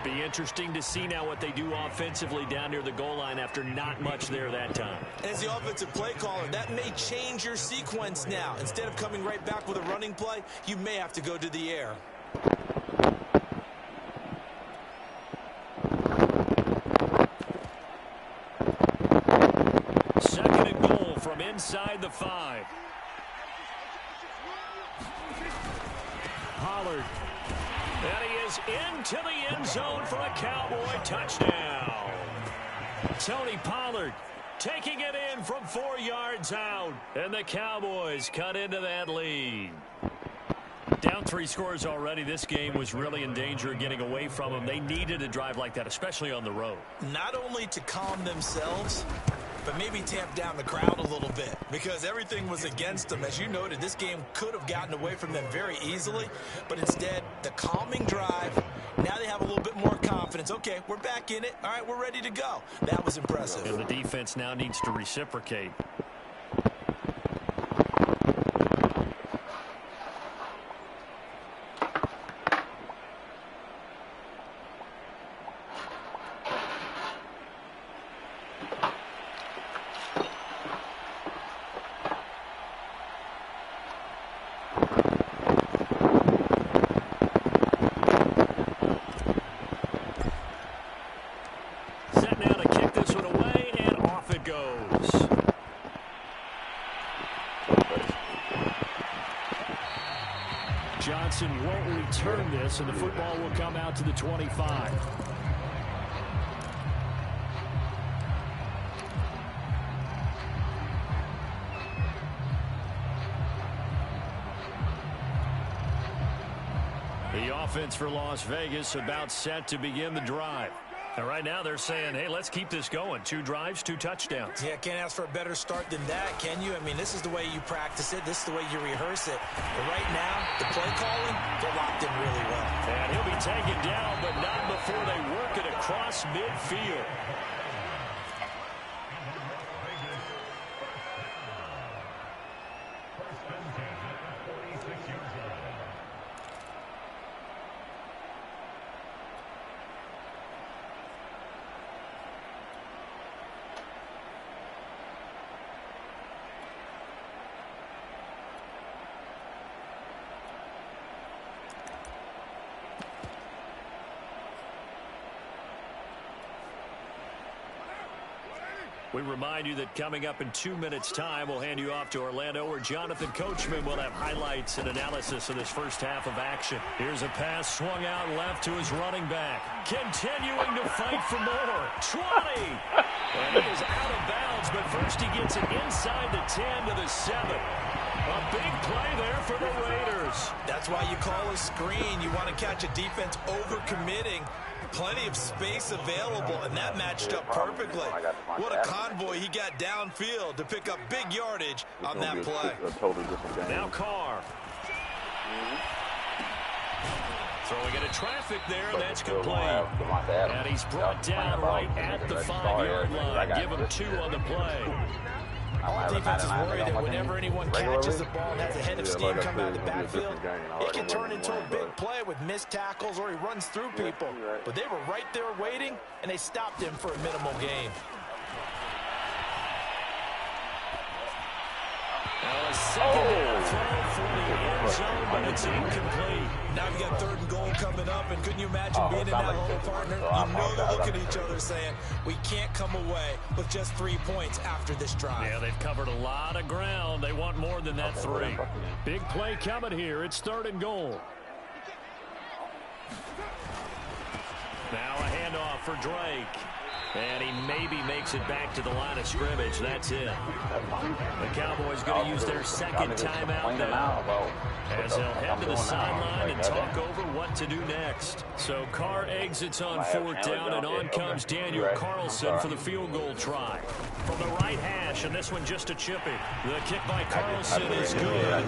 Speaker 1: Be interesting to see now what they do offensively down near the goal line after not much there that time.
Speaker 2: As the offensive play caller, that may change your sequence now. Instead of coming right back with a running play, you may have to go to the air.
Speaker 1: Inside the 5. Pollard. And he is into the end zone for a Cowboy touchdown. Tony Pollard taking it in from 4 yards out. And the Cowboys cut into that lead. Down 3 scores already. This game was really in danger of getting away from them. They needed a drive like that, especially on the road.
Speaker 2: Not only to calm themselves, but maybe tamp down the crowd a little bit because everything was against them. As you noted, this game could have gotten away from them very easily, but instead, the calming drive, now they have a little bit more confidence. Okay, we're back in it. All right, we're ready to go. That was impressive.
Speaker 1: And the defense now needs to reciprocate. Johnson won't return this, and the football will come out to the 25. The offense for Las Vegas about set to begin the drive. And right now they're saying, hey, let's keep this going. 2 drives, 2 touchdowns.
Speaker 2: Yeah, can't ask for a better start than that, can you? I mean, this is the way you practice it. This is the way you rehearse it. But right now, the play calling, they're locked in really well.
Speaker 1: And he'll be taken down, but not before they work it across midfield. We remind you that coming up in 2 minutes' time, we'll hand you off to Orlando, where Jonathan Coachman will have highlights and analysis of this first half of action. Here's a pass swung out left to his running back. Continuing to fight for more. 20! And he is out of bounds, but first he gets it inside the 10 to the 7. A big play there for the Raiders.
Speaker 2: That's why you call a screen. You want to catch a defense over-committing. Plenty of space available, and that matched up perfectly. What a convoy he got downfield to pick up big yardage on that play.
Speaker 1: Now Carr. Throwing into traffic there, that's complete. And he's brought down right at the 5-yard line. Give him 2 on the play.
Speaker 2: Defense is worried that whenever anyone catches the ball and has a head of steam coming out of the backfield, it can turn into a big play with missed tackles or he runs through people. But they were right there waiting, and they stopped him for a minimal gain.
Speaker 1: A second down throw for the end zone, but it's incomplete.
Speaker 2: Now you got 3rd and goal coming up, and couldn't you imagine being in that hole, partner? You know they're looking at each other saying, we can't come away with just 3 points after this drive.
Speaker 1: Yeah, they've covered a lot of ground. They want more than that 3. Big play coming here. It's 3rd and goal. Now a handoff for Drake. And he maybe makes it back to the line of scrimmage. That's it. The Cowboys going to use their 2nd timeout now, as they'll head to the sideline and talk over what to do next. So Carr exits on 4th down, and on comes Daniel Carlson for the field goal try. From the right hash, and this one just a chippy. The kick by Carlson is good.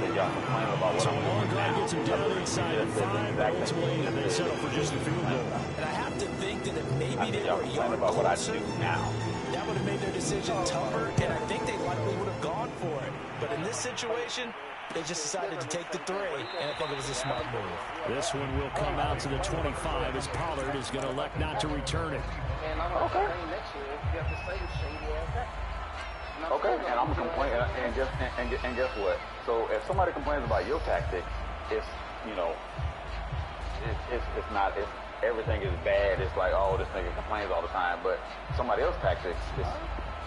Speaker 1: So long drive gets him down inside of 5, but ultimately they settle for just a field goal.
Speaker 2: And I have to think that if maybe they were a yard closer, that would have made their decision tougher, and I think they likely would have gone for it. But in this situation, they just decided to take the 3, and I think it was a smart move.
Speaker 1: This one will come out to the 25 as Pollard is going to elect not to return it.
Speaker 4: Okay, and I'm complaining, and guess what? So if somebody complains about your tactics, it's, you know, it's not, everything is bad. It's like, oh, this nigga complains all the time. But somebody else's tactics is,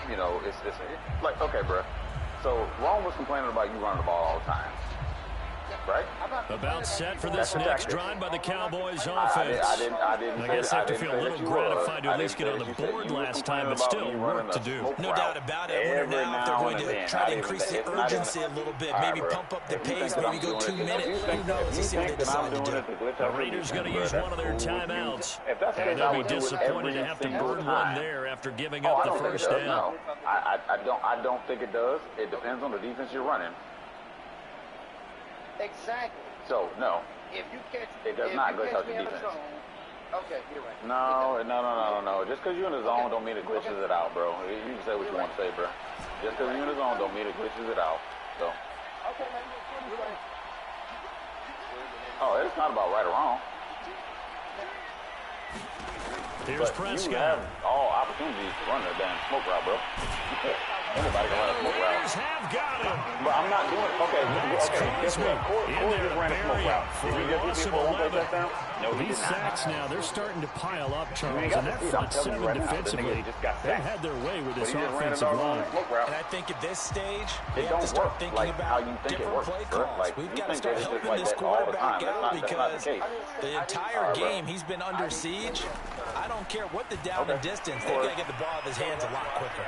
Speaker 4: you know, it's like, okay, bro. So Rome was complaining about you running the ball all the time, right?
Speaker 1: About set for this next drive by the Cowboys offense. I guess they have to feel a little gratified to at least get on the board last time, but still work to do.
Speaker 2: No doubt about it. I wonder now if they're going to try to increase the urgency a little bit, maybe pump up the pace, maybe go 2 minutes. Who knows? Let's see what they decide to do.
Speaker 1: The Raiders going to use one of their timeouts, and they'll be disappointed to have to burn one there after giving up the 1st down.
Speaker 4: I don't think it does. It depends on the defense you're running.
Speaker 5: Exactly.
Speaker 4: So, no.
Speaker 5: If you catch,
Speaker 4: it does not glitch out the defense.
Speaker 5: Okay, you're right.
Speaker 4: No. Just because you're in the zone don't mean it glitches it out, bro. You can say what you want to say, bro. Just because you're in the zone don't mean it glitches it out. So.
Speaker 5: Okay, man. You're right.
Speaker 4: Oh, it's not about right or wrong.
Speaker 1: Here's Prescott. You have
Speaker 4: all opportunities to run that damn smoke route, bro. Anybody can run a smoke route.
Speaker 1: Have got him.
Speaker 4: But I'm not doing it. Okay. Guess what? Corey just ran a smoke route. Did he just hit me for a one-play touchdown? No, he
Speaker 1: These
Speaker 4: did not.
Speaker 1: sacks now, they're starting to pile up, Charles. And that front 7 defensively, they've had their way with this offensive line.
Speaker 2: And I think at this stage, we have to start thinking about different play calls. We've got to start helping this quarterback out because the entire game he's been under siege. I don't care what the down and distance, they've got to get the ball out of his hands a lot quicker.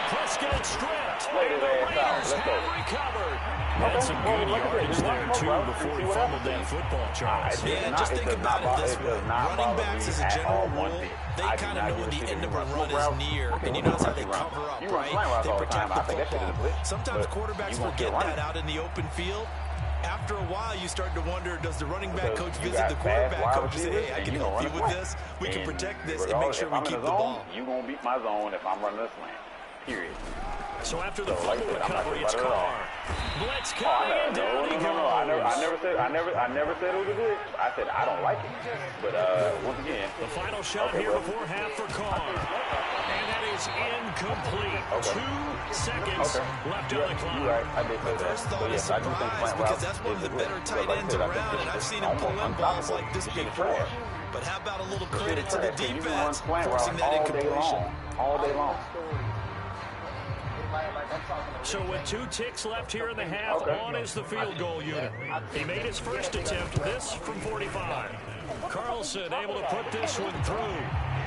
Speaker 1: Prescott stripped, and the Raiders have recovered. Had some good yardage there, too, before he fumbled that football, Charles.
Speaker 2: Yeah, just think about it this way. Running backs, as a general rule, they kind of know when the end of a run is near, and you notice how they cover up, right? They protect the football. Sometimes quarterbacks forget that out in the open field. After a while, you start to wonder, does the running back coach visit the quarterback coach and say, hey, I can help you with this, we can protect this, and make sure we keep the ball.
Speaker 4: You're going to beat my zone if I'm running this lane, period.
Speaker 1: So after the fumble recovery, it's Carr. Blitz coming, and down he goes.
Speaker 4: I never said it was a glitch. I said I don't like it. But once again,
Speaker 1: the final shot here before half for Carr, and that is incomplete. 2 seconds left on the clock.
Speaker 4: You're right. I did say that.
Speaker 2: First thought is surprise because that's one of the better tight ends around, and I've seen him pull in balls like this before. But how about a little credit to the defense forcing that incompletion?
Speaker 4: All day long.
Speaker 1: So with 2 ticks left here in the half, on is the field goal unit. He made his first attempt, this from 45. Carlson able to put this one through.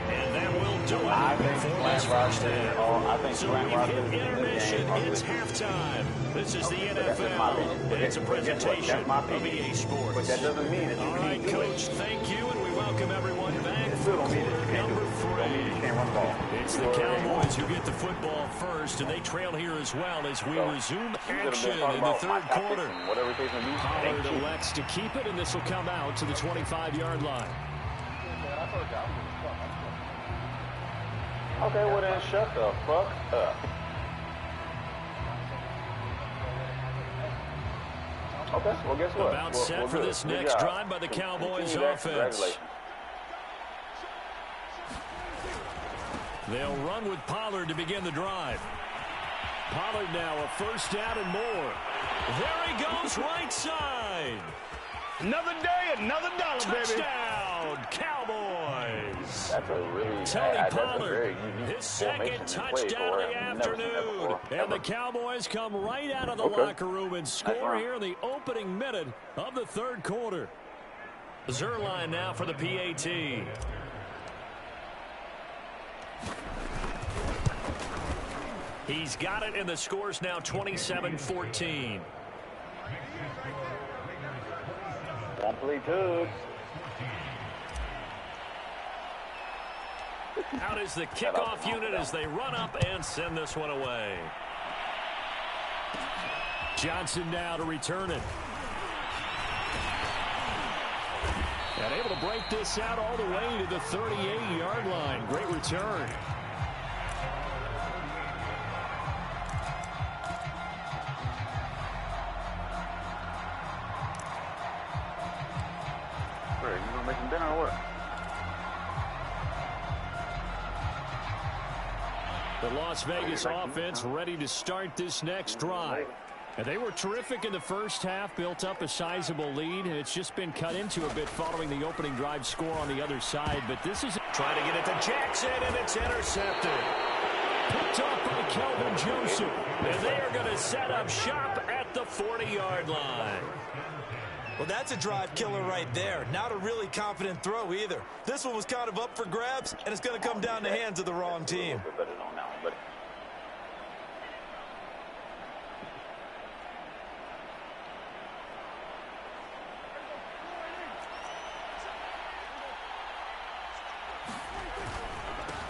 Speaker 1: And that will do it for this first half. So we've hit intermission, it's halftime. This is the NFL. It's a presentation of EA Sports.
Speaker 4: But that doesn't mean that
Speaker 1: all right, Coach, thank you, and we welcome everyone back for quarter number 3. It's the Cowboys who get the football first, and they trail here as well as we resume action in the 3rd quarter. Pollard elects to keep it, and this will come out to the 25-yard line.
Speaker 4: Okay, well then shut the fuck up. Okay, well guess what?
Speaker 1: About set for this next drive by the Cowboys offense. They'll run with Pollard to begin the drive. Pollard now a 1st down and more. There he goes, right side.
Speaker 6: Another day, another dollar,
Speaker 1: Touchdown, Cowboys.
Speaker 3: That's a really
Speaker 1: Tony Pollard,
Speaker 3: very unique
Speaker 1: his second touchdown of the afternoon. And the Cowboys come right out of the locker room and score here in the opening minute of the third quarter. Zerline now for the PAT. He's got it, and the score's now 27-14.
Speaker 3: One play too.
Speaker 1: Out is the kickoff unit as they run up and send this one away. Johnson now to return it. And able to break this out all the way to the 38-yard line. Great return.
Speaker 3: You gonna make some dinner or what?
Speaker 1: The Las Vegas offense ready to start this next drive. And they were terrific in the first half, built up a sizable lead, and it's just been cut into a bit following the opening drive score on the other side. But this is trying to get it to Jackson, and it's intercepted. Picked off by Kelvin Joseph. And they are going to set up shop at the 40-yard line.
Speaker 2: Well, that's a drive killer right there. Not a really confident throw either. This one was kind of up for grabs, and it's going to come down the hands of the wrong team.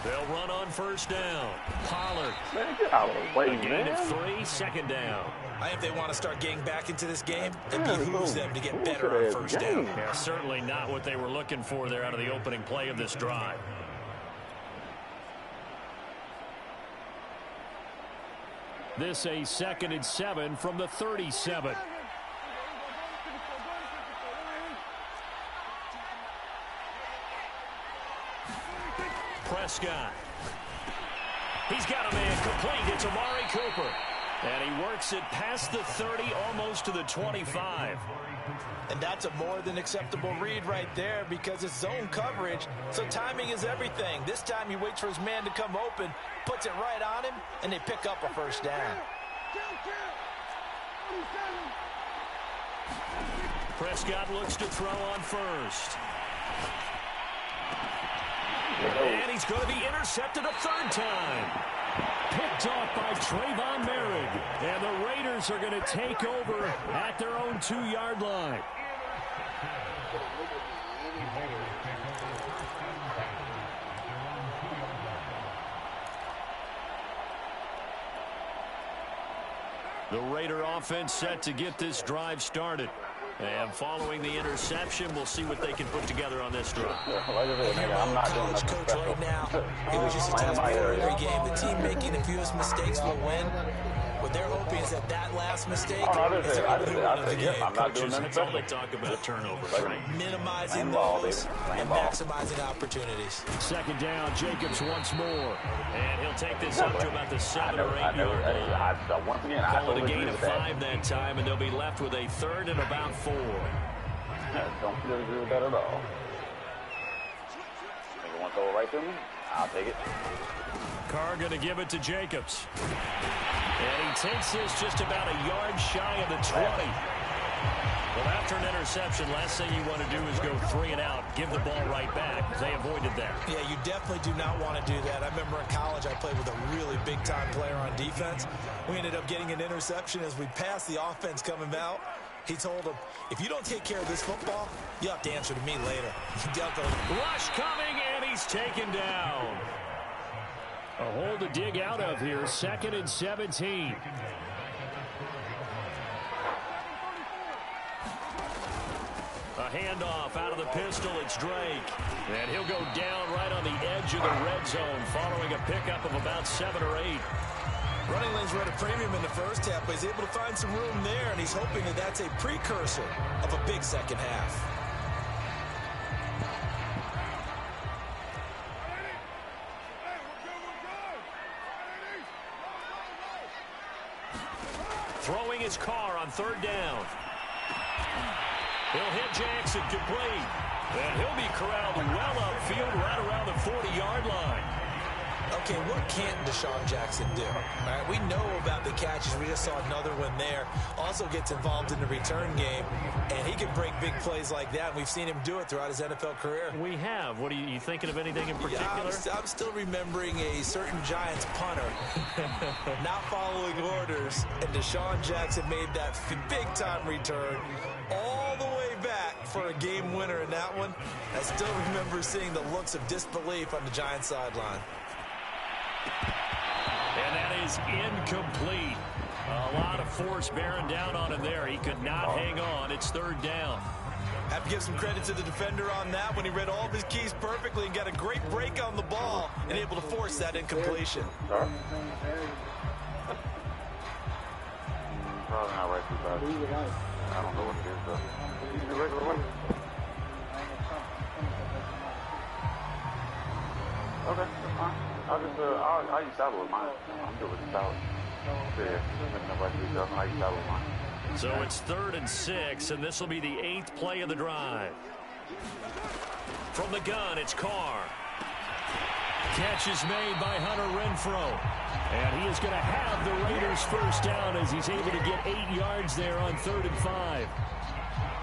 Speaker 1: They'll run on first down. Pollard.
Speaker 3: Man, get out of the way,
Speaker 1: Gain of 3, second down.
Speaker 2: I think they want to start getting back into this game. It behooves them to get better on first down.
Speaker 1: Yeah, certainly not what they were looking for there out of the opening play of this drive. This a 2nd and 7 from the 37. Prescott. He's got a man complete. It's Amari Cooper. And he works it past the 30, almost to the 25.
Speaker 2: And that's a more than acceptable read right there because it's zone coverage, so timing is everything. This time he waits for his man to come open, puts it right on him, and they pick up a first down.
Speaker 1: Prescott looks to throw on first. And he's going to be intercepted a third time. Picked off by Trayvon Merritt. And the Raiders are going to take over at their own 2-yard line. The Raider offense set to get this drive started. And following the interception, we'll see what they can put together on this drive.
Speaker 2: I'm not college coach right now. It was just a test every game. The team making the fewest mistakes will win. What they're hoping is that last mistake is their only one of the game.
Speaker 1: Coaches, it's all they talk about turnovers, right?
Speaker 2: Minimizing those and maximizing opportunities.
Speaker 1: Second down, Jacobs once more. And he'll take this up to about the 7 or 8 yard line. Call it a gain of 5 that time, and they'll be left with a 3rd and about 4.
Speaker 3: Don't feel good with that at all. Nigga want to throw it right to me? I'll take it.
Speaker 1: Carr going to give it to Jacobs. And he takes this just about a yard shy of the 20. Well, after an interception, last thing you want to do is go 3 and out, give the ball right back. They avoided that.
Speaker 2: Yeah, you definitely do not want to do that. I remember in college I played with a really big-time player on defense. We ended up getting an interception as we passed the offense coming out. He told him, if you don't take care of this football, you'll have to answer to me later.
Speaker 1: Rush coming, and he's taken down. A hole to dig out of here, 2nd and 17. A handoff out of the pistol, it's Drake. And he'll go down right on the edge of the red zone following a pickup of about 7 or 8.
Speaker 2: Running lanes were at a premium in the first half, but he's able to find some room there, and he's hoping that that's a precursor of a big second half.
Speaker 1: Throwing his car on third down. He'll hit Jackson complete. And he'll be corralled well upfield right around the 40-yard line.
Speaker 2: Okay, what can't Deshaun Jackson do? All right, we know about the catches. We just saw another one there. Also gets involved in the return game, and he can break big plays like that. We've seen him do it throughout his NFL career.
Speaker 1: We have. What are you thinking of anything in particular?
Speaker 2: Yeah, I'm still remembering a certain Giants punter not following orders, and Deshaun Jackson made that big-time return all the way back for a game winner in that one. I still remember seeing the looks of disbelief on the Giants sideline.
Speaker 1: And that is incomplete. A lot of force bearing down on him there. He could not hang on. It's third down.
Speaker 2: Have to give some credit to the defender on that when he read all of his keys perfectly and got a great break on the ball and able to force that incompletion.
Speaker 4: Probably not right too fast. I don't know what it is, though. Use the regular one. Okay, that's fine. I'll use salad with mine. I'm good with the salad. I'll use salad with mine.
Speaker 1: So it's 3rd and 6, and this will be the 8th play of the drive. From the gun, it's Carr. Catch is made by Hunter Renfrow. And he is going to have the Raiders first down as he's able to get 8 yards there on 3rd and 5.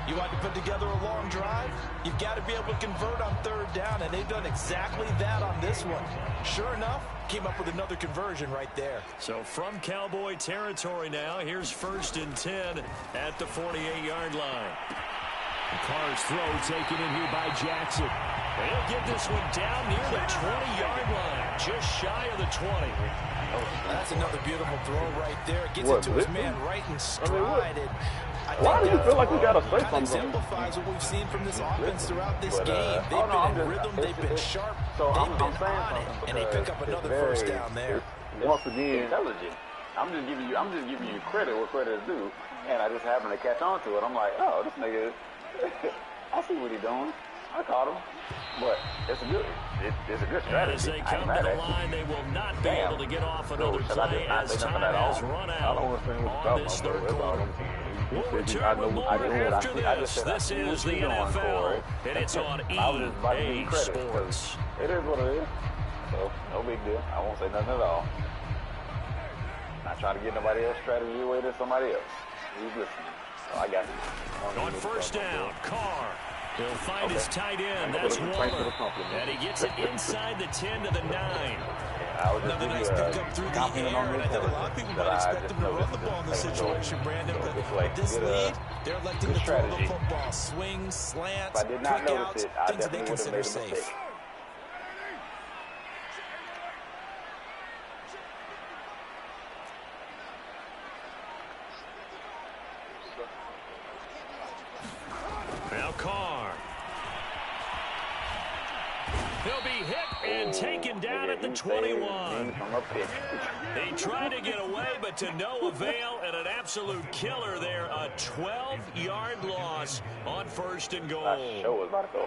Speaker 2: You want to put together a long drive? You've got to be able to convert on 3rd down, and they've done exactly that on this one. Sure enough, came up with another conversion right there.
Speaker 1: So from Cowboy territory now, here's 1st and 10 at the 48-yard line. Carr's throw taken in here by Jackson. And he'll get this one down near the 20-yard line, just shy of the 20.
Speaker 2: That's another beautiful throw right there. Gets it to his man right in stride.
Speaker 3: Why do you feel like we got to say something?
Speaker 2: Exemplifies what we've seen from this offense throughout this game. They've been in rhythm, they've been sharp, they've been on it, and they pick up another first down there.
Speaker 3: Once again,
Speaker 4: intelligent. I'm just giving you credit where credit is due, and I just happened to catch on to it. I'm like, oh, this nigga, I see what he's doing. I caught him, but it's a good strategy.
Speaker 1: As they come to the line, they will not be able to get off another play as time has run out on this 3rd quarter. We'll return with more after this. This is the NFL, and it's on EA Sports.
Speaker 4: It is what it is, so no big deal. I won't say nothing at all. Not trying to get nobody else's strategy away to somebody else. Who's listening? So I got you.
Speaker 1: On 1st down, Carr. He'll find his tight end. That's Waller. And he gets it inside the 10 to the 9.
Speaker 2: Another nice pickup through the air, and I think a lot of people might expect them to run the ball in this situation, Brandon, but this lead, they're electing to throw the football. Swings, slants, quick outs, things that they consider safe.
Speaker 1: Now Carr. He'll be hit and taken down at the 21. He tried to get away, but to no avail, and an absolute killer there. A 12-yard loss on 1st and goal.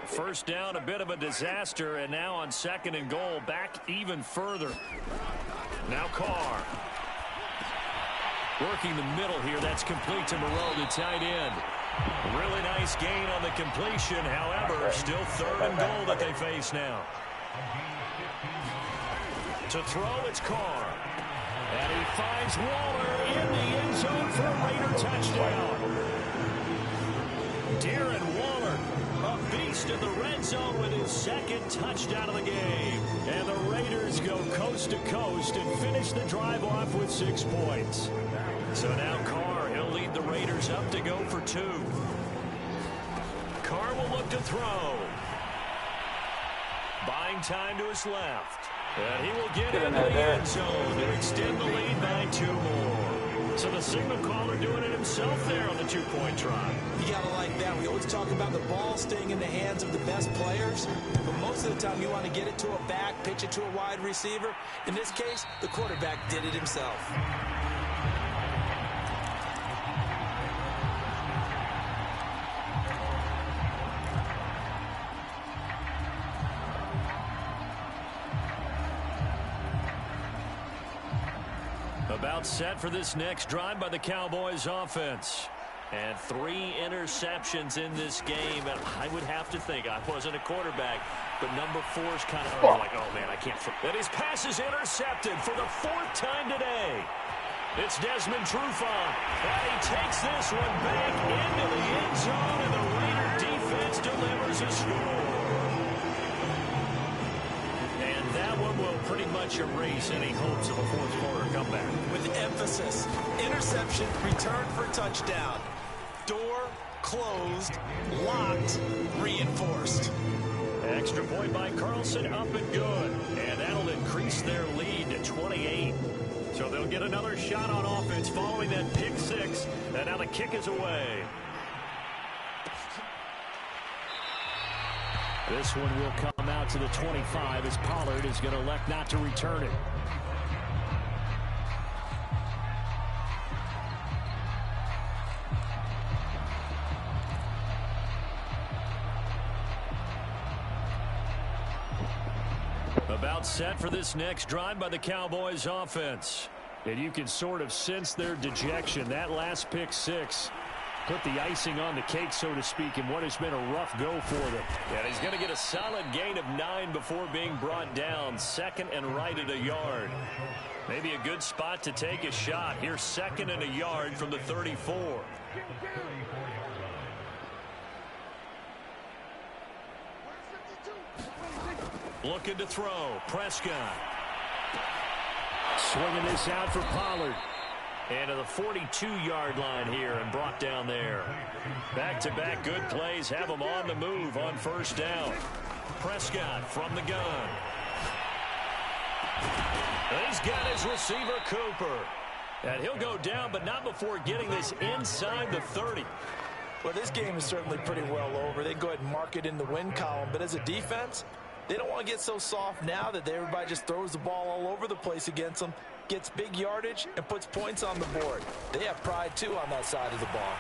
Speaker 1: First down, a bit of a disaster, and now on 2nd and goal, back even further. Now Carr. Working the middle here, that's complete to Moreau, the tight end. Really nice gain on the completion. However, still 3rd and goal that they face now. To throw, it's Carr. And he finds Waller in the end zone for a Raider touchdown. Darren Waller, a beast in the red zone with his 2nd touchdown of the game. And the Raiders go coast to coast and finish the drive off with 6 points. So now Carr, he'll lead the Raiders up to go for 2. Carr will look to throw. Buying time to his left. And he will get into the end zone to extend the lead by 2 more. So the signal caller doing it himself there on the 2-point try.
Speaker 2: You gotta like that. We always talk about the ball staying in the hands of the best players, but most of the time you want to get it to a back, pitch it to a wide receiver. In this case, the quarterback did it himself.
Speaker 1: About set for this next drive by the Cowboys offense. And 3 interceptions in this game. And I would have to think, I wasn't a quarterback, but number 4's kind of like, oh, man, I can't. And his pass is intercepted for the 4th time today. It's Desmond Trufant. And he takes this one back into the end zone, and the Raider defense delivers a score. And that one will pretty much erase any hopes of a fourth-quarter comeback.
Speaker 2: With emphasis, interception, return for touchdown. Door closed, locked, reinforced.
Speaker 1: Extra point by Carlson, up and good. And that'll increase their lead to 28. So they'll get another shot on offense following that pick 6. And now the kick is away. This one will come out to the 25 as Pollard is going to elect not to return it. About set for this next drive by the Cowboys offense. And you can sort of sense their dejection. That last pick 6 put the icing on the cake, so to speak, in what has been a rough go for them. And he's going to get a solid gain of 9 before being brought down. 2nd and right at a yard. Maybe a good spot to take a shot. Here's 2nd and a yard from the 34. Looking to throw. Prescott. Swinging this out for Pollard. And to the 42-yard line here and brought down there. Back-to-back good plays have him on the move on 1st down. Prescott from the gun. He's got his receiver, Cooper. And he'll go down, but not before getting this inside the 30.
Speaker 2: Well, this game is certainly pretty well over. They go ahead and mark it in the win column. But as a defense, they don't want to get so soft now that everybody just throws the ball all over the place against them, gets big yardage, and puts points on the board. They have pride, too, on that side of the ball.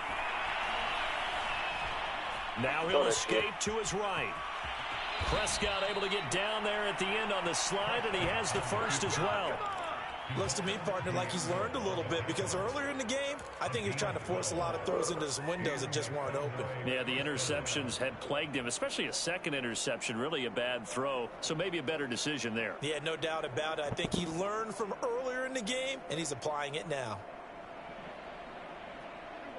Speaker 1: Now he'll escape to his right. Prescott able to get down there at the end on the slide, and he has the first as well.
Speaker 2: Looks to me, partner, like he's learned a little bit, because earlier in the game, I think he was trying to force a lot of throws into some windows that just weren't open.
Speaker 1: Yeah, the interceptions had plagued him, especially a 2nd interception, really a bad throw, so maybe a better decision there.
Speaker 2: Yeah, no doubt about it. I think he learned from earlier in the game, and he's applying it now.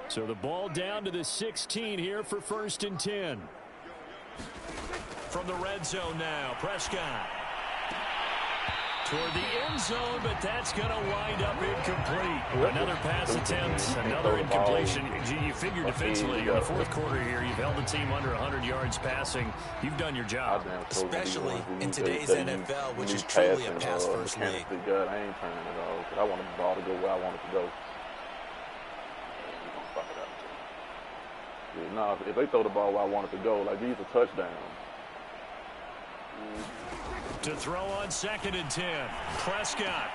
Speaker 1: So the ball down to the 16 here for 1st and 10. From the red zone now, Prescott. Toward the end zone, but that's going to wind up incomplete. Another pass attempt, another incompletion. You figure defensively in the 4th quarter here, you've held the team under 100 yards passing. You've done your job.
Speaker 2: Especially in today's NFL, which is truly a pass-first league.
Speaker 3: I ain't turning it off because I want the ball to go where I want it to go. Yeah, no, if they throw the ball where I want it to go, like these are touchdowns.
Speaker 1: To throw on 2nd and 10. Prescott.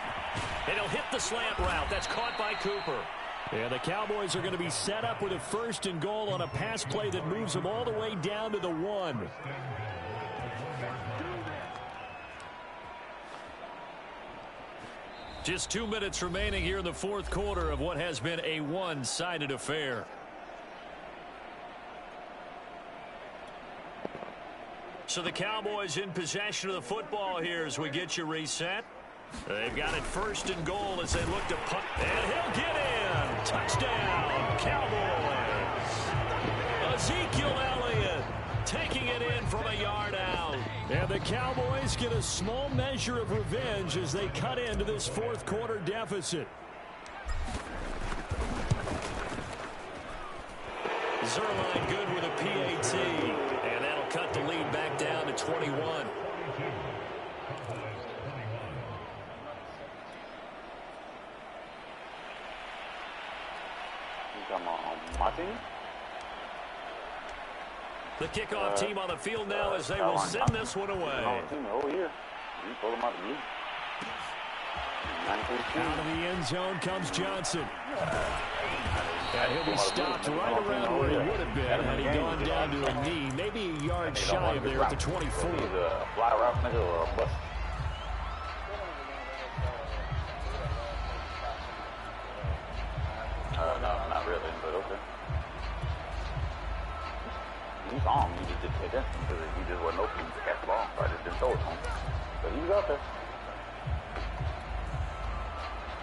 Speaker 1: And he'll hit the slant route. That's caught by Cooper. Yeah, the Cowboys are going to be set up with a 1st and goal on a pass play that moves them all the way down to the 1. Just 2 minutes remaining here in the 4th quarter of what has been a one-sided affair. So the Cowboys in possession of the football here as we get you reset. They've got it 1st and goal as they look to punt. And he'll get in. Touchdown, Cowboys. Ezekiel Elliott taking it in from a yard out. And the Cowboys get a small measure of revenge as they cut into this 4th quarter deficit. Zerline good with a PAT. And that'll cut the lead back down to 21. The kickoff team on the field now as they will send this one away. Out of the end zone comes Johnson. And he'll be stopped right around where he would have been had he gone down to a knee, maybe a yard shy of there at the 24.
Speaker 4: attention because he just wasn't open to catch the ball. So I just didn't throw it to him. But he was out there.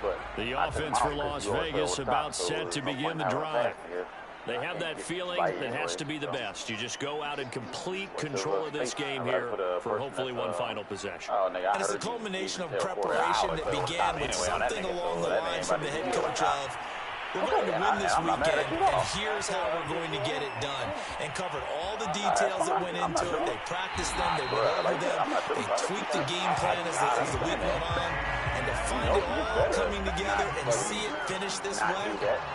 Speaker 4: But
Speaker 1: the offense for Las Vegas about set to begin the drive. They have that feeling that has to be the best. You just go out in complete control of this game here for hopefully one final possession.
Speaker 2: And it's a culmination of preparation that began with something along the lines from the head coach of, we're going to win this weekend, and here's how we're going to get it done. And covered all the details that went into it. They practiced them. They went over them. They tweaked the game plan as the week went on. And to find it all coming together and see it finish this way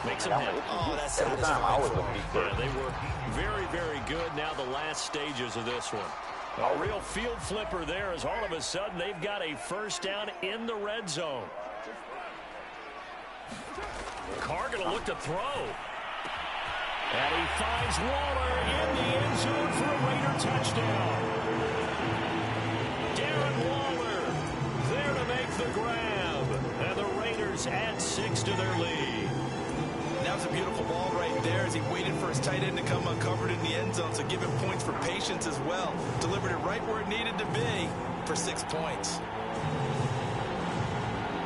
Speaker 1: makes them happy.
Speaker 2: Oh, that's satisfying.
Speaker 1: Yeah, they were very, very good. Now the last stages of this one. A real field flipper there as all of a sudden they've got a first down in the red zone. Carr going to look to throw. And he finds Waller in the end zone for a Raider touchdown. Darren Waller there to make the grab. And the Raiders add 6 to their lead.
Speaker 2: That was a beautiful ball right there as he waited for his tight end to come uncovered in the end zone. So give him points for patience as well. Delivered it right where it needed to be for 6 points.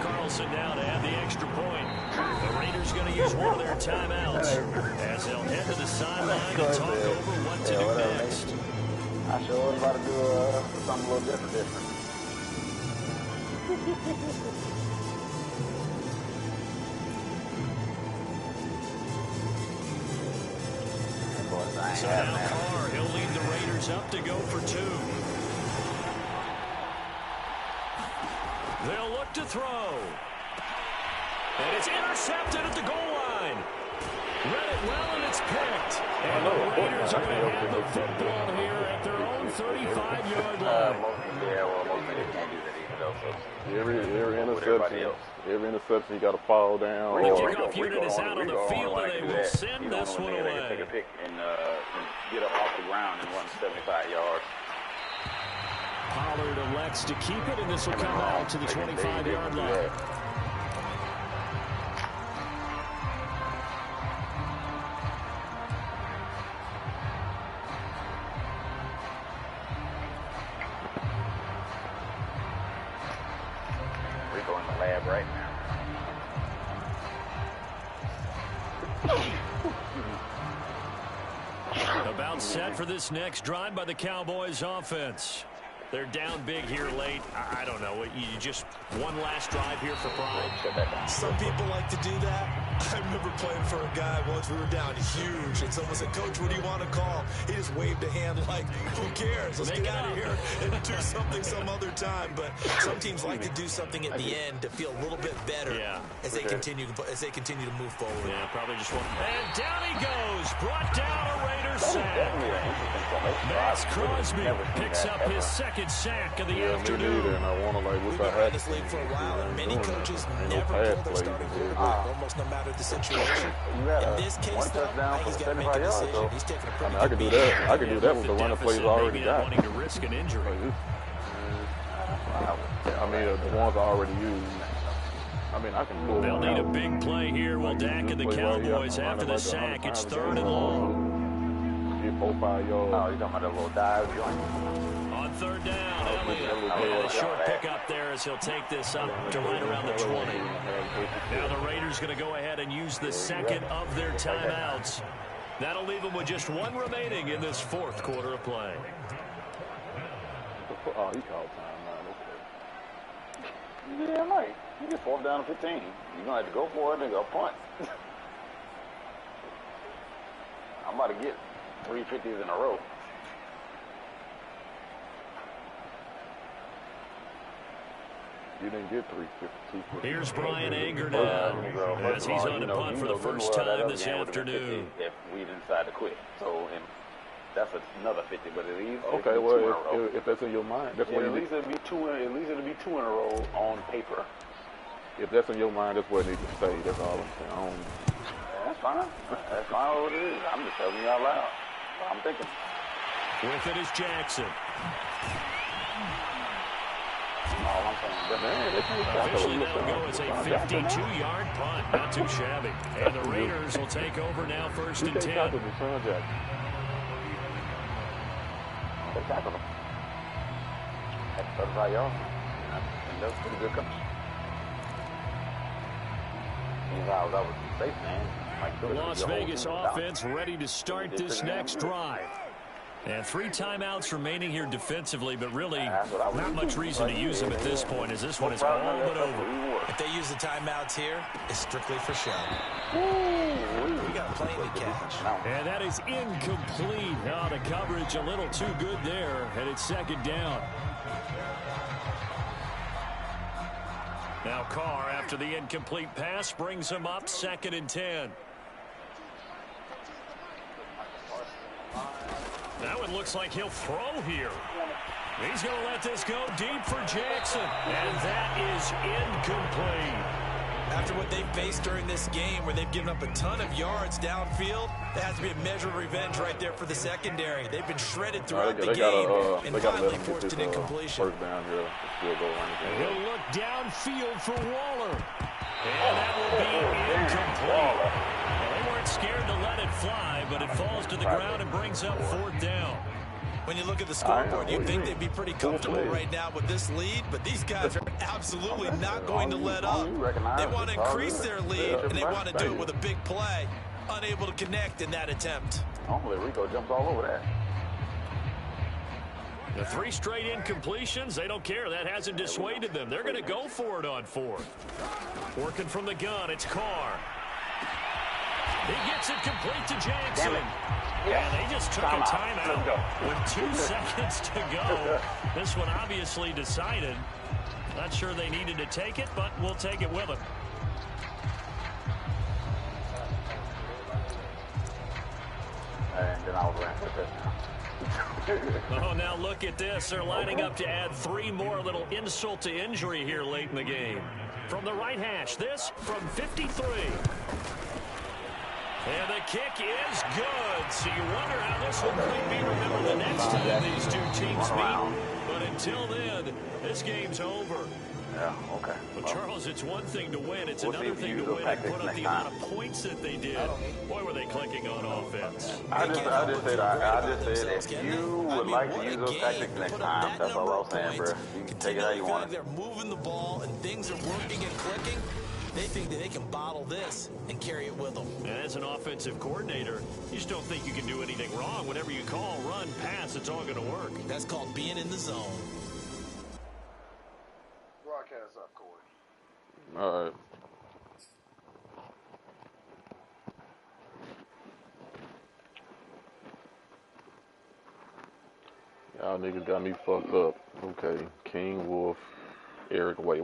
Speaker 1: Carlson now to add the extra point. The Raiders going to use one of their timeouts as they'll head to the sideline to talk over what to do next.
Speaker 4: I sure was about to do something a little different.
Speaker 1: So now Carr, he'll lead the Raiders up to go for 2. They'll look to throw. And it's intercepted at the goal line. Read it well, and it's picked. And the Raiders are going to have the football here at their own 35-yard line.
Speaker 3: Every interception, you got to fall down.
Speaker 1: The kickoff unit is out on the field, and they will send this one away.
Speaker 4: Take a pick and get up off the ground and run 75 yards.
Speaker 1: Pollard elects to keep it, and this will come out to the 25-yard line.
Speaker 4: We're going to the lab right now.
Speaker 1: About set for this next drive by the Cowboys offense. They're down big here late. I don't know. You just one last drive here for pride.
Speaker 2: Some people like to do that. I remember playing for a guy once. We were down huge, and someone said, "Coach, what do you want to call?" He just waved a hand like, "Who cares? Let's get out of here and do something some other time." But some teams like to do something at the end to feel a little bit better as they continue to move forward.
Speaker 1: Yeah, probably just one. And down he goes. Brought down a Raiders sack. Max Crosby picks up his second sack of the afternoon.
Speaker 3: And I want to
Speaker 2: We've been in this league for a while, and many coaches never pull their starting quarterback, almost no matter the situation. In this case, though, he's got to make a decision. He's taking a pretty
Speaker 3: I could do that. I could do that with the running plays already got.
Speaker 1: Wanting to risk an injury.
Speaker 3: I mean, the ones I already used. I mean, I can pull.
Speaker 1: They'll need a big play here. Will Dak and the Cowboys after the sack? It's 3rd and long.
Speaker 3: Get 4, 5 yards.
Speaker 4: Oh, you're talking about a little dive joint?
Speaker 1: On 3rd down, Elliott. A short pickup there as he'll take this up to right around the 20. Now the Raiders going to go ahead and use the second of their timeouts. That'll leave them with just one remaining in this 4th quarter of play.
Speaker 3: Oh, he called time.
Speaker 4: Yeah, right. You get 4th down and 15. You're going to have to go for it and go punt. I'm about to get 350s in a row.
Speaker 3: You didn't get 350.
Speaker 1: Here's Brian Anger now as he's on the punt for the first time this afternoon.
Speaker 4: If we decide to quit. So that's another 50, but at least
Speaker 3: okay, well, if that's in your mind, that's what
Speaker 4: at least it'll be 2. At least it'll be 2 in a row on paper.
Speaker 3: If that's in your mind, that's what it needs to say. That's all I'm saying.
Speaker 4: That's fine. That's fine what it is. I'm just telling you out loud what I'm thinking.
Speaker 1: With it is Jackson. Officially that'll go as a 52-yard punt. Not too shabby. And the Raiders will take over now 1st and 10.
Speaker 4: they tackled him. At 35 yards. And that was pretty good coverage. That was safe, man.
Speaker 1: The Las Vegas offense ready to start this next drive. And 3 timeouts remaining here defensively, but really not much reason to use them at this point, as this one is all but over.
Speaker 2: If they use the timeouts here, it's strictly for show. We got plenty to catch.
Speaker 1: And that is incomplete. Oh, the coverage a little too good there, and it's second down. Now Carr, after the incomplete pass, brings him up 2nd and 10. That one looks like he'll throw here. He's going to let this go deep for Jackson. And that is incomplete.
Speaker 2: After what they've faced during this game, where they've given up a ton of yards downfield, that has to be a measure of revenge right there for the secondary. They've been shredded throughout the game and finally forced an incompletion.
Speaker 3: First down here.
Speaker 1: He'll look downfield for Waller. And that will be incomplete. Well, they weren't scared to let it fly, but it falls to the ground and brings up 4th down.
Speaker 2: When you look at the scoreboard, you'd think they'd be pretty comfortable right now with this lead, but these guys are absolutely not going to let up. They want to increase their lead, and they want to do it with a big play. Unable to connect in that attempt.
Speaker 4: Normally, Rico jumps all over that.
Speaker 1: The 3 straight incompletions, they don't care. That hasn't dissuaded them. They're going to go for it on 4th. Working from the gun, it's Carr. He gets it complete to Jackson. And they just took a timeout with 2 seconds to go. This one obviously decided. Not sure they needed to take it, but we'll take it with them.
Speaker 4: And then I was ran for touchdown.
Speaker 1: Oh, now look at this. They're lining up to add 3 more. Little insult to injury here late in the game. From the right hash, this from 53. And the kick is good. So you wonder how this one could be remembered the next time these 2 teams meet. But until then, this game's over.
Speaker 4: Yeah, okay.
Speaker 1: Well, Charles, it's one thing to win. It's another thing to win and put up the amount of points that they did. Boy, were they clicking on offense.
Speaker 4: I just said if you would like to use those tactics next time, that's all I was saying, bro. You can take it how you want it.
Speaker 2: They're moving the ball and things are working and clicking. They think that they can bottle this and carry it with them.
Speaker 1: And as an offensive coordinator, you just don't think you can do anything wrong. Whatever you call, run, pass, it's all going to work.
Speaker 2: That's called being in the zone.
Speaker 5: Broadcast up, Corey.
Speaker 3: All right. Y'all niggas got me fucked up. Okay. King Wolf, Eric Way.